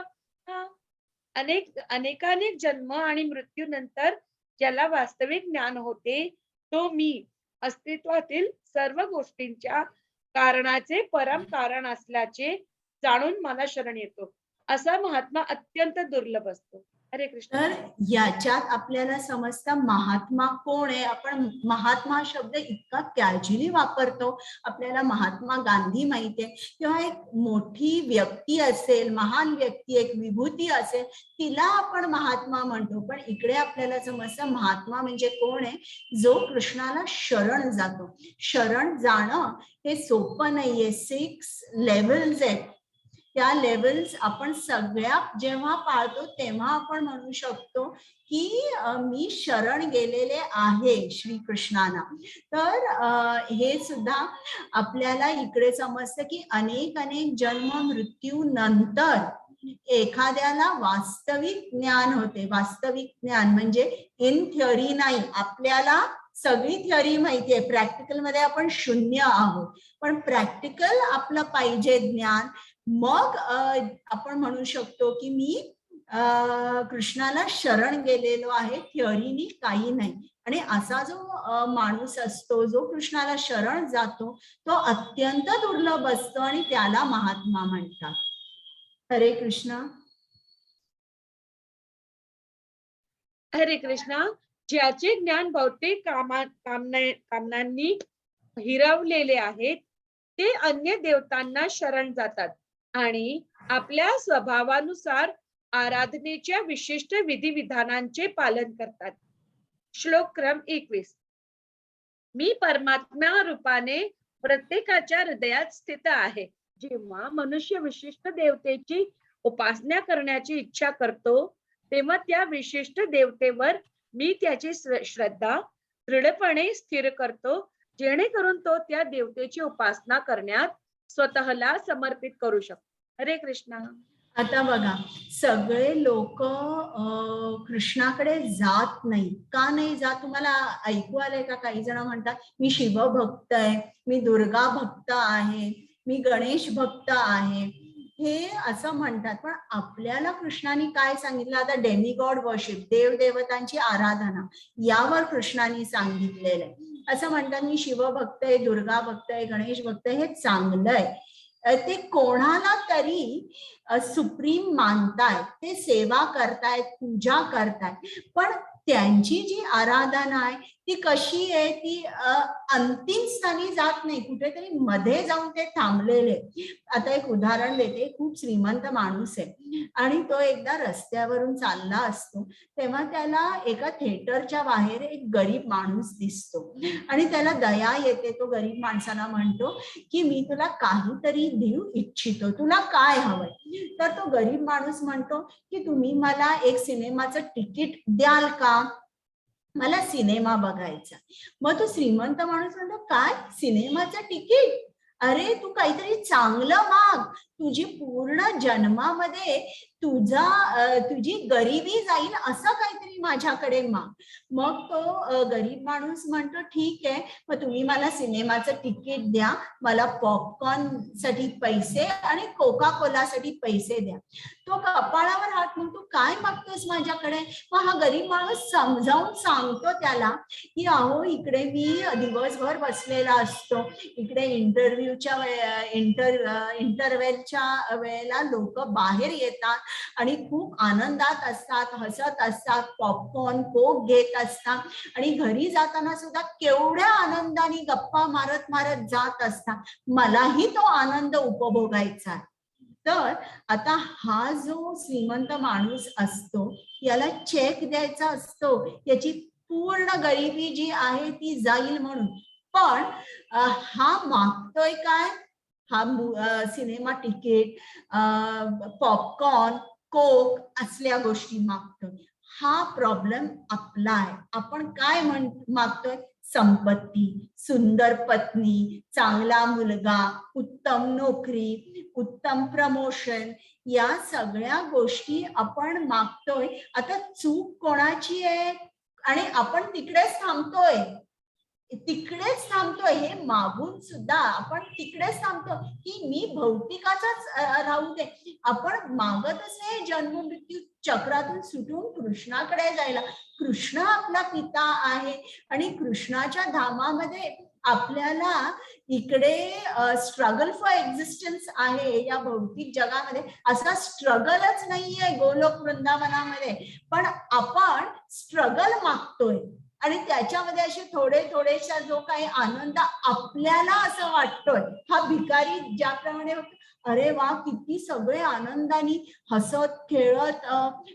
अनेकानेक जन्म आणि मृत्यूनंतर ज्याला वास्तविक ज्ञान होते तो मी अस्तित्वातील सर्व गोष्टींच्या कारणाचे परम कारण असल्याचे जाणून मला शरण येतो, असा महात्मा अत्यंत दुर्लभ असतो. हरे कृष्ण. तर याच्यात आपल्याला समजतं महात्मा कोण आहे. आपण महात्मा शब्द इतका कॅज्युअली वापरतो. आपल्याला महात्मा गांधी माहिती आहे, किंवा एक मोठी व्यक्ती असेल, महान व्यक्ती, एक विभूती असेल, तिला आपण महात्मा म्हणतो. पण इकडे आपल्याला समजतं महात्मा म्हणजे कोण आहे, जो कृष्णाला शरण जातो. शरण जाणं हे सोपं नाहीये. 6 लेव्हल्स आहेत. त्या लेव्हल्स आपण सगळ्या जेव्हा पाळतो तेव्हा आपण म्हणू शकतो की मी शरण गेलेले आहे श्रीकृष्णाला. तर हे सुद्धा आपल्याला इकडे समजतं की अनेक जन्म मृत्यू नंतर एखाद्याला वास्तविक ज्ञान होते. वास्तविक ज्ञान म्हणजे इन थिअरी नाही. आपल्याला सगळी थिअरी माहिती आहे, प्रॅक्टिकल मध्ये आपण शून्य आहोत, पण प्रॅक्टिकल आपलं पाहिजे ज्ञान. मग आपण म्हणू शकतो की मी कृष्णाला शरण गेलेलो आहे, थिअरीनी काही नाही. आणि असा जो माणूस असतो जो कृष्णाला शरण जातो तो अत्यंत दुर्लभ असतो आणि त्याला महात्मा म्हणतात. हरे कृष्ण. हरे कृष्णा. ज्याचे ज्ञान भौतिक कामनांनी हिरवलेले आहेत ते अन्य देवतांना शरण जातात आणि आपल्या स्वभावानुसार आराधनेच्या विशिष्ट विधिविधानांचे पालन करतात. श्लोक क्रम 21. मी परमात्मा रूपाने प्रत्येकाच्या हृदयात स्थित आहे. जेव्हा मनुष्य विशिष्ट देवतेची उपासना करण्याची इच्छा करतो तेव्हा त्या विशिष्ट देवतेवर मी त्याची श्रद्धा दृढपणे स्थिर करतो, जेणेकरून तो त्या देवतेची उपासना करण्यात स्वतःला समर्पित करू शकतो. हरे कृष्णा. आता बघा, सगळे लोक कृष्णाकडे जात नाही. का नाही जात तुम्हाला ऐकू आलंय का? काही जण म्हणतात मी शिवभक्त आहे, मी दुर्गा भक्त आहे, मी गणेश भक्त आहे, हे असं म्हणतात. पण आपल्याला कृष्णाने काय सांगितलं? आता डेमिगॉड वर्शिप, देवदेवतांची आराधना, यावर कृष्णाने सांगितलेलं आहे. असं म्हणतात मी शिवभक्त आहे, दुर्गा भक्त आहे, गणेश भक्त आहे, हे चांगलं आहे. ते कोणाला तरी सुप्रीम मानतायत, ते सेवा करतायत, पूजा करतायत, पण त्यांची जी आराधना आहे ती कशी आहे, ती अंतिम स्थानी जात नाही, कुठेतरी मध्ये जाऊन ते थांबलेले. आता एक उदाहरण देते. खूप श्रीमंत माणूस आहे आणि तो एकदा रस्त्यावरून चालला असतो, तेव्हा त्याला एका थिएटरच्या बाहेर एक गरीब माणूस दिसतो आणि त्याला दया येते. तो गरीब माणसाला म्हणतो की मी तुला काहीतरी देऊ इच्छितो, तुला काय हवंय? तर तो गरीब माणूस म्हणतो की तुम्ही मला एक सिनेमाचं तिकीट द्याल का, मला सिनेमा बघायचा. मग तो श्रीमंत माणूस म्हणतो काय सिनेमाचं तिकीट? अरे तू काहीतरी चांगलं माग, तुझी पूर्ण जन्मामध्ये तुझी गरिबी जाईल असं काहीतरी माझ्याकडे माग. मग तो गरीब माणूस म्हणतो ठीक आहे, मग तुम्ही मला सिनेमाचं तिकीट द्या, मला पॉपकॉर्न साठी पैसे आणि कोका कोलासाठी पैसे द्या. तो कपाळावर हात म्हणतो काय मागतोस माझ्याकडे? मग हा गरीब माणूस समजावून सांगतो त्याला की अहो इकडे मी दिवसभर बसलेला असतो, इकडे इंटरव्हेलच्या वेळेला लोक बाहेर येतात आणि खूप आनंदात असतात, हसत असतात, पॉपकॉर्न कोक घेत असतात आणि घरी जाताना सुद्धा केवढ्या आनंदाने गप्पा मारत मारत जात असतात. मलाही तो आनंद उपभोगायचा आहे. तर आता हा जो श्रीमंत माणूस असतो याला चेक द्यायचा असतो, याची पूर्ण गरिबी जी आहे ती जाईल म्हणून. पण हा मागतोय काय? हा सिनेमा तिकीट, पॉपकॉर्न, कोक असल्या गोष्टी मागतोय. हा प्रॉब्लेम आपला आहे. आपण काय मागतोय? संपत्ती, सुंदर पत्नी, चांगला मुलगा, उत्तम नोकरी, उत्तम प्रमोशन, या सगळ्या गोष्टी आपण मागतोय. आता चूक कोणाची आहे? आणि आपण तिकडेच थांबतोय, हे मागून सुद्धा आपण तिकडेच थांबतो की मी भौतिकाचाच राहू दे. आपण मागतच नाही जन्म मृत्यू चक्रातून सुटून कृष्णाकडे जायला. कृष्ण आपला पिता आहे आणि कृष्णाच्या धामामध्ये आपल्याला इकडे स्ट्रगल फॉर एक्झिस्टन्स आहे. या भौतिक जगामध्ये असा स्ट्रगलच नाहीये गोलोक वृंदावनामध्ये, पण आपण स्ट्रगल मागतोय आणि त्याच्यामध्ये असे थोडेशा जो काही आनंद आपल्याला असं वाटतोय. हा भिकारी ज्याप्रमाणे अरे वा किती सगळे आनंदाने हसत खेळत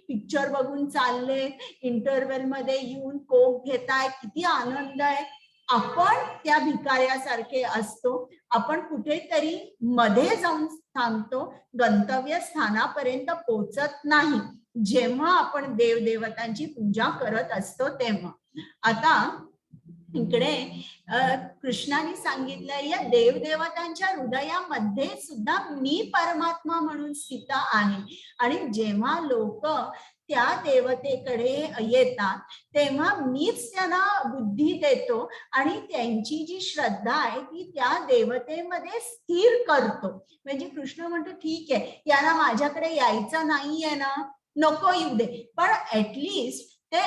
पिक्चर बघून चालले, इंटरव्हेल मध्ये येऊन कोक घेताय, किती आनंद आहे. आपण त्या भिकाऱ्यासारखे असतो. आपण कुठेतरी मध्ये जाऊन थांबतो, गंतव्य स्थानापर्यंत पोहोचत नाही जेव्हा आपण देवदेवतांची पूजा करत असतो तेव्हा. आता इकडे कृष्णाने सांगितलं या देवदेवतांच्या हृदयामध्ये सुद्धा मी परमात्मा म्हणून स्थित आहे आणि जेव्हा लोक त्या देवतेकडे येतात तेव्हा मीच त्यांना बुद्धी देतो आणि त्यांची जी श्रद्धा आहे ती त्या देवतेमध्ये स्थिर करतो. म्हणजे कृष्ण म्हणतो ठीक आहे, याला माझ्याकडे यायचं नाहीये ना, नको येऊ दे, पण ऍटलिस्ट ते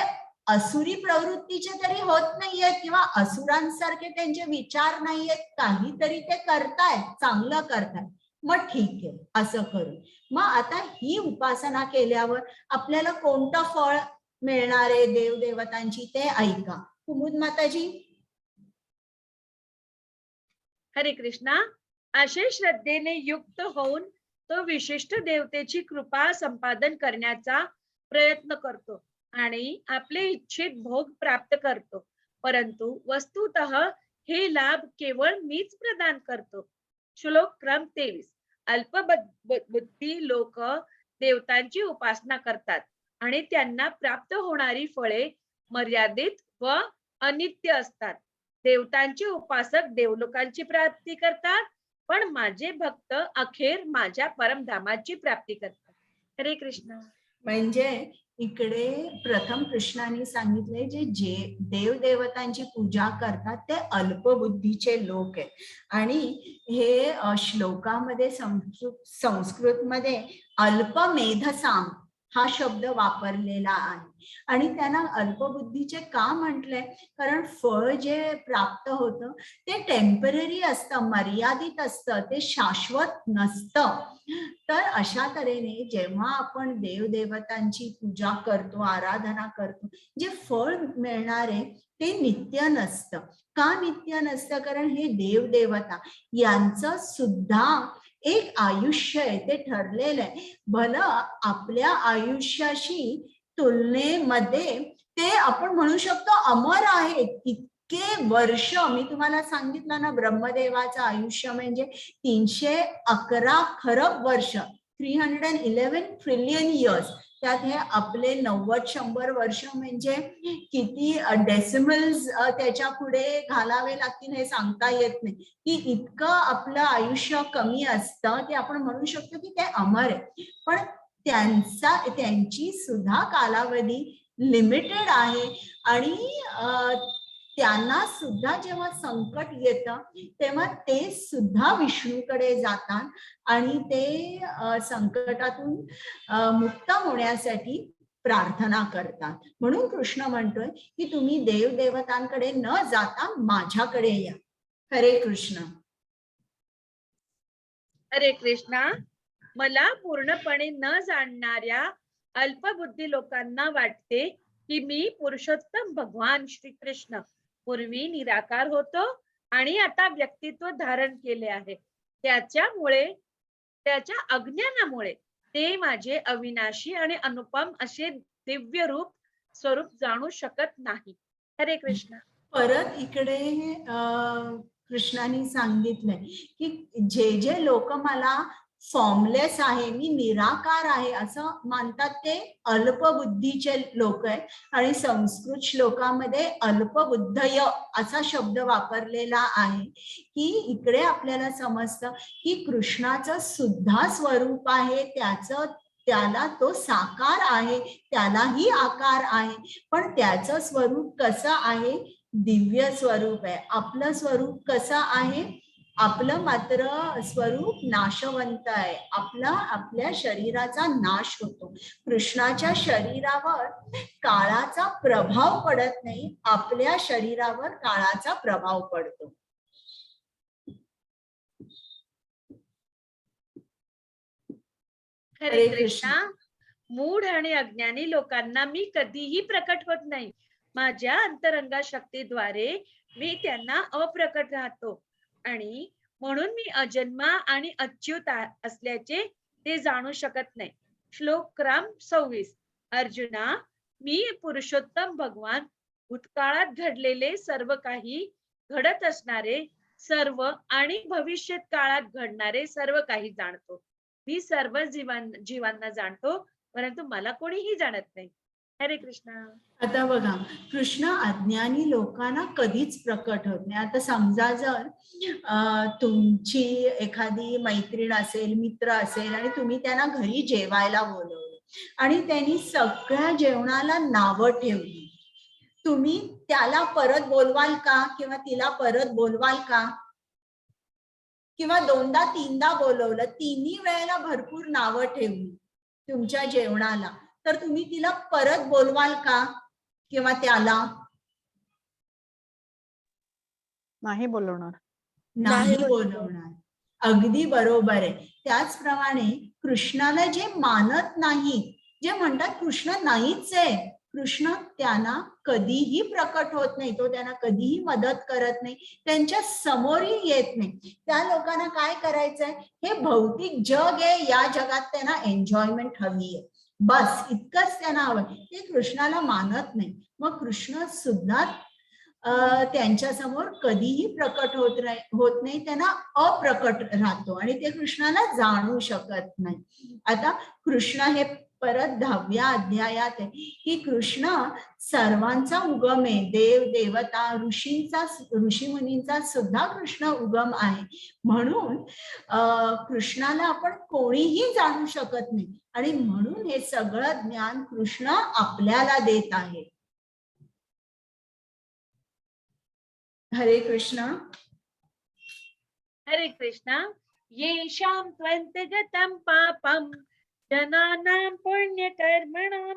असुरी प्रवृत्तीचे तरी होत नाहीयेत किंवा असुरांसारखे त्यांचे विचार नाहीयेत, काहीतरी ते करतायत, चांगलं करतायत, मग ठीक आहे असं करू. मग आता ही उपासना केल्यावर आपल्याला कोणतं फळ मिळणार आहे देवदेवतांची ते ऐका. कुमुद माताजी. हरे कृष्णा. असे श्रद्धेने युक्त होऊन तो विशिष्ट देवतेची कृपा संपादन करण्याचा प्रयत्न करतो आणि आपले इच्छित भोग प्राप्त करतो, परंतु वस्तुतः हे लाभ केवळ मीच प्रदान करतो. श्लोक क्रम 23. अल्पबुद्धी लोक देवतांची उपासना करतात आणि त्यांना प्राप्त होणारी फळे मर्यादित व अनित्य असतात. देवतांचे उपासक देवलोकांची प्राप्ती करतात, पण माझे भक्त अखेर माझ्या परमधामाची प्राप्ती करतात. हरे कृष्ण. म्हणजे इकडे प्रथम कृष्णाने सांगितले जे देवदेवतांची पूजा करतात ते अल्पबुद्धीचे लोक आहेत. आणि हे श्लोकामध्ये संस्कृत मध्ये अल्पमेधसाम हा शब्द वापरलेला आहे. आणि त्यांना अल्पबुद्धीचे का म्हटलंय? कारण फळ जे प्राप्त होतं ते टेम्पररी असतं, मर्यादित असतं, ते शाश्वत नसतं. तर अशा तऱ्हेने जेव्हा आपण देवदेवतांची पूजा करतो, आराधना करतो, जे फळ मिळणार आहे ते नित्य नसतं. का नित्य नसतं? कारण हे देवदेवता यांचं सुद्धा एक आयुष्य आहे, ते ठरलेलं आहे. भलं आपल्या आयुष्याशी तुलनेमध्ये ते आपण म्हणू शकतो अमर आहेत. इतके वर्ष मी तुम्हाला सांगितलं ना, ब्रह्मदेवाचं आयुष्य म्हणजे 311 खरब वर्ष, 311 ट्रिलियन इयर्स. त्यात हे आपले 90-100 वर्ष म्हणजे किती डेसिमल्स त्याच्या पुढे घालावे लागतील हे सांगता येत नाही. की इतकं आपलं आयुष्य कमी असतं, ते आपण म्हणू शकतो की ते अमर आहे. पण त्यांची सुद्धा कालावधी लिमिटेड आहे. आणि त्यांना सुद्धा जेव्हा संकट येतं तेव्हा ते सुद्धा विष्णूकडे जातात आणि ते संकटातून मुक्त होण्यासाठी प्रार्थना करतात. म्हणून कृष्ण म्हणतोय की तुम्ही देवदेवतांकडे न जाता माझ्याकडे या. हरे कृष्ण. हरे कृष्णा. मला पूर्णपणे न जाणणाऱ्या अल्पबुद्धी लोकांना वाटते की मी पुरुषोत्तम भगवान श्रीकृष्ण पूर्वी निराकार होतो आणि आता व्यक्तित्व धारण केले आहे. त्याच्या अज्ञानामुळे ते माझे अविनाशी आणि अनुपम असे दिव्य स्वरूप जाणू शकत नाही. हरे कृष्ण. परत इकडे कृष्णाने सांगितलंय की जे लोक मला फॉर्मलेस आहे, मी निराकार आहे असं मानतात, ते अल्पबुद्धीचे लोक आहेत. आणि संस्कृत श्लोकामध्ये अल्पबुद्धय असा शब्द वापरलेला आहे. की इकडे आपल्याला समजतं की कृष्णाचं सुद्धा स्वरूप आहे, त्याला तो साकार आहे, त्यालाही आकार आहे, पण त्याचं स्वरूप कसं आहे? दिव्य स्वरूप आहे. आपलं स्वरूप कसं आहे? आपलं मात्र स्वरूप नाशवंत आहे. आपल्या शरीराचा नाश होतो. कृष्णाच्या शरीरावर काळाचा प्रभाव पडत नाही, आपल्या शरीरावर काळाचा प्रभाव पडतो. हरे कृष्णा. मूढ आणि अज्ञानी लोकांना मी कधीही प्रकट होत नाही. माझ्या अंतरंगा शक्तीद्वारे मी त्यांना अप्रकट राहतो आणि म्हणून मी अजन्मा आणि अच्युत असल्याचे ते जाणू शकत नाही. श्लोक क्रम 26. अर्जुना, मी पुरुषोत्तम भगवान भूतकाळात घडलेले सर्व काही, घडत असणारे सर्व आणि भविष्यात काळात घडणारे सर्व काही जाणतो. मी सर्व जीवांना जाणतो, परंतु मला कोणीही जाणत नाही. हरे कृष्णा. आता बघा, कृष्ण अज्ञानी लोकांना कधीच प्रकट होत नाही. आता समजा जर तुमची एखादी मैत्रीण असेल, मित्र असेल आणि तुम्ही त्यांना घरी जेवायला बोलवलं आणि त्यांनी सगळ्या जेवणाला नावं ठेवली, तुम्ही त्याला परत बोलवाल का? किंवा तिला परत बोलवाल का? किंवा 2दा-3दा बोलवलं, तिन्ही वेळेला भरपूर नावं ठेवली तुमच्या जेवणाला, तर तुम्ही तिला परत बोलवाल का? किंवा त्याला नाही बोलवणार. नाही बोलवणार. अगदी बरोबर आहे. त्याचप्रमाणे कृष्णाला जे मानत नाही, जे म्हणतात कृष्ण नाहीच आहे, कृष्ण त्यांना कधीही प्रकट होत नाही, तो त्यांना कधीही मदत करत नाही, त्यांच्या समोरही येत नाही. त्या लोकांना काय करायचंय? हे भौतिक जग आहे, या जगात त्यांना एन्जॉयमेंट हवी आहे, बस इतकंच त्यांना हवं. ते कृष्णाला मानत नाही. मग कृष्ण सुद्धा त्यांच्या समोर कधीही प्रकट होत नाही, त्यांना अप्रकट राहतो आणि ते कृष्णाला जाणू शकत नाही. आता कृष्ण हे परत 10व्या अध्यायात आहे की कृष्ण सर्वांचा उगम आहे, देव देवता ऋषी मुनींचा सुद्धा कृष्ण उगम आहे. म्हणून कृष्णाला आपण कोणीही जाणू शकत नाही आणि म्हणून हे सगळं ज्ञान कृष्ण आपल्याला देत आहे. हरे कृष्ण. हरे कृष्णा. येषां त्वन्तगतं पापं जनानां पुण्यकर्मणां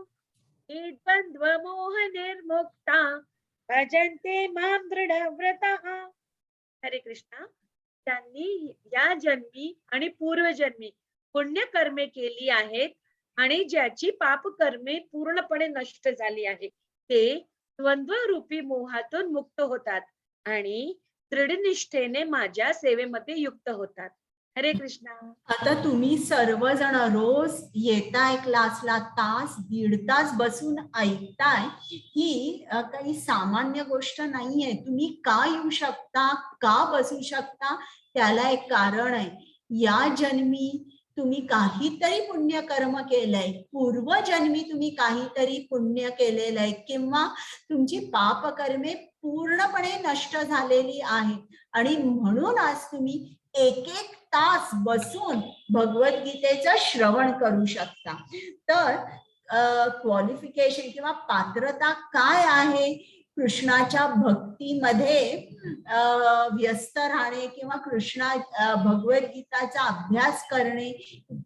ये द्वंद्वमोह निर्मुक्ता भजन्ते मां दृढव्रतः. हरे कृष्णा. त्यांनी या जन्मी आणि पूर्वजन्मी पुण्यकर्मे केली आहेत आणि ज्याची पापकर्मे पूर्णपणे नष्ट झाली आहेत ते द्वंद्वरूपी मोहातून मुक्त होतात आणि दृढनिष्ठेने माझ्या सेवेमध्ये युक्त होतात. हरे कृष्णा. आता तुम्ही सर्वजण रोज येताय क्लासला, तास दीड तास बसून ऐकताय, ही काही सामान्य गोष्ट नाहीये. तुम्ही का येऊ शकता, का बसू शकता, त्याला एक कारण आहे. या जन्मी तुम्ही काहीतरी पुण्यकर्म केलंय, पूर्वजन्मी तुम्ही काहीतरी पुण्य केलेलं आहे किंवा तुमची पापकर्मे पूर्णपणे नष्ट झालेली आहेत आणि म्हणून आज तुम्ही एक तास बसून भगवद्गीतेचं श्रवण करू शकता. तर क्वालिफिकेशन किंवा पात्रता काय आहे? कृष्णाच्या भक्तीमध्ये व्यस्त राहणे किंवा भगवद्गीताचा अभ्यास करणे.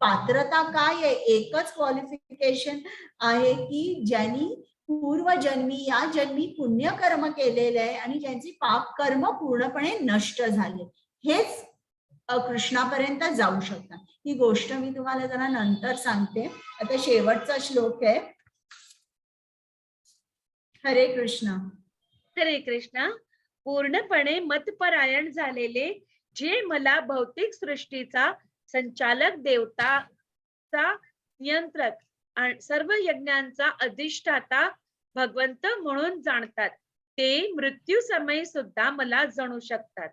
पात्रता काय आहे? एकच क्वालिफिकेशन आहे की ज्यांनी पूर्वजन्मी या जन्मी पुण्यकर्म केलेले आहे आणि ज्यांचे पापकर्म पूर्णपणे नष्ट झाले, हेच कृष्णापर्यंत जाऊ शकतात. ही गोष्ट मी तुम्हाला जरा नंतर सांगते. आता शेवटचा श्लोक आहे. हरे कृष्ण. हरे कृष्णा. पूर्णपणे मतपरायण झालेले जे मला भौतिक सृष्टीचा संचालक, देवताचा नियंत्रक आणि सर्व यज्ञांचा अधिष्ठाता भगवंत म्हणून जाणतात, ते मृत्यू समयी सुद्धा मला जाणू शकतात.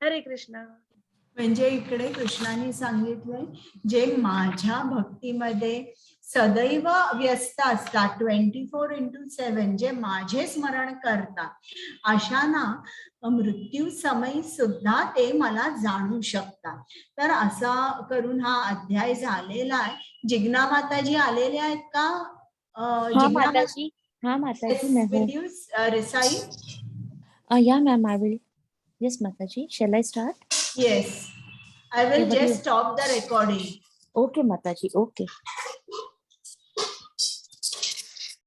हरे कृष्णा. म्हणजे इकडे कृष्णाने सांगितलंय, जे माझ्या भक्तीमध्ये सदैव व्यस्त असतात, 24/7, जे माझे स्मरण करतात, अशांना मृत्यू समयी सुद्धा ते मला जाणू शकतात. तर असा करून हा अध्याय झालेला आहे. जिग्ना माताजी आलेले आहेत का? जिग्ना माताजी. हाँ माताजी, मैं हूँ. Will you recite? Yeah ma'am, I will. Yes Mataji, shall I start? Yes, I will Okay, but just you- stop the recording. Okay Mataji, okay.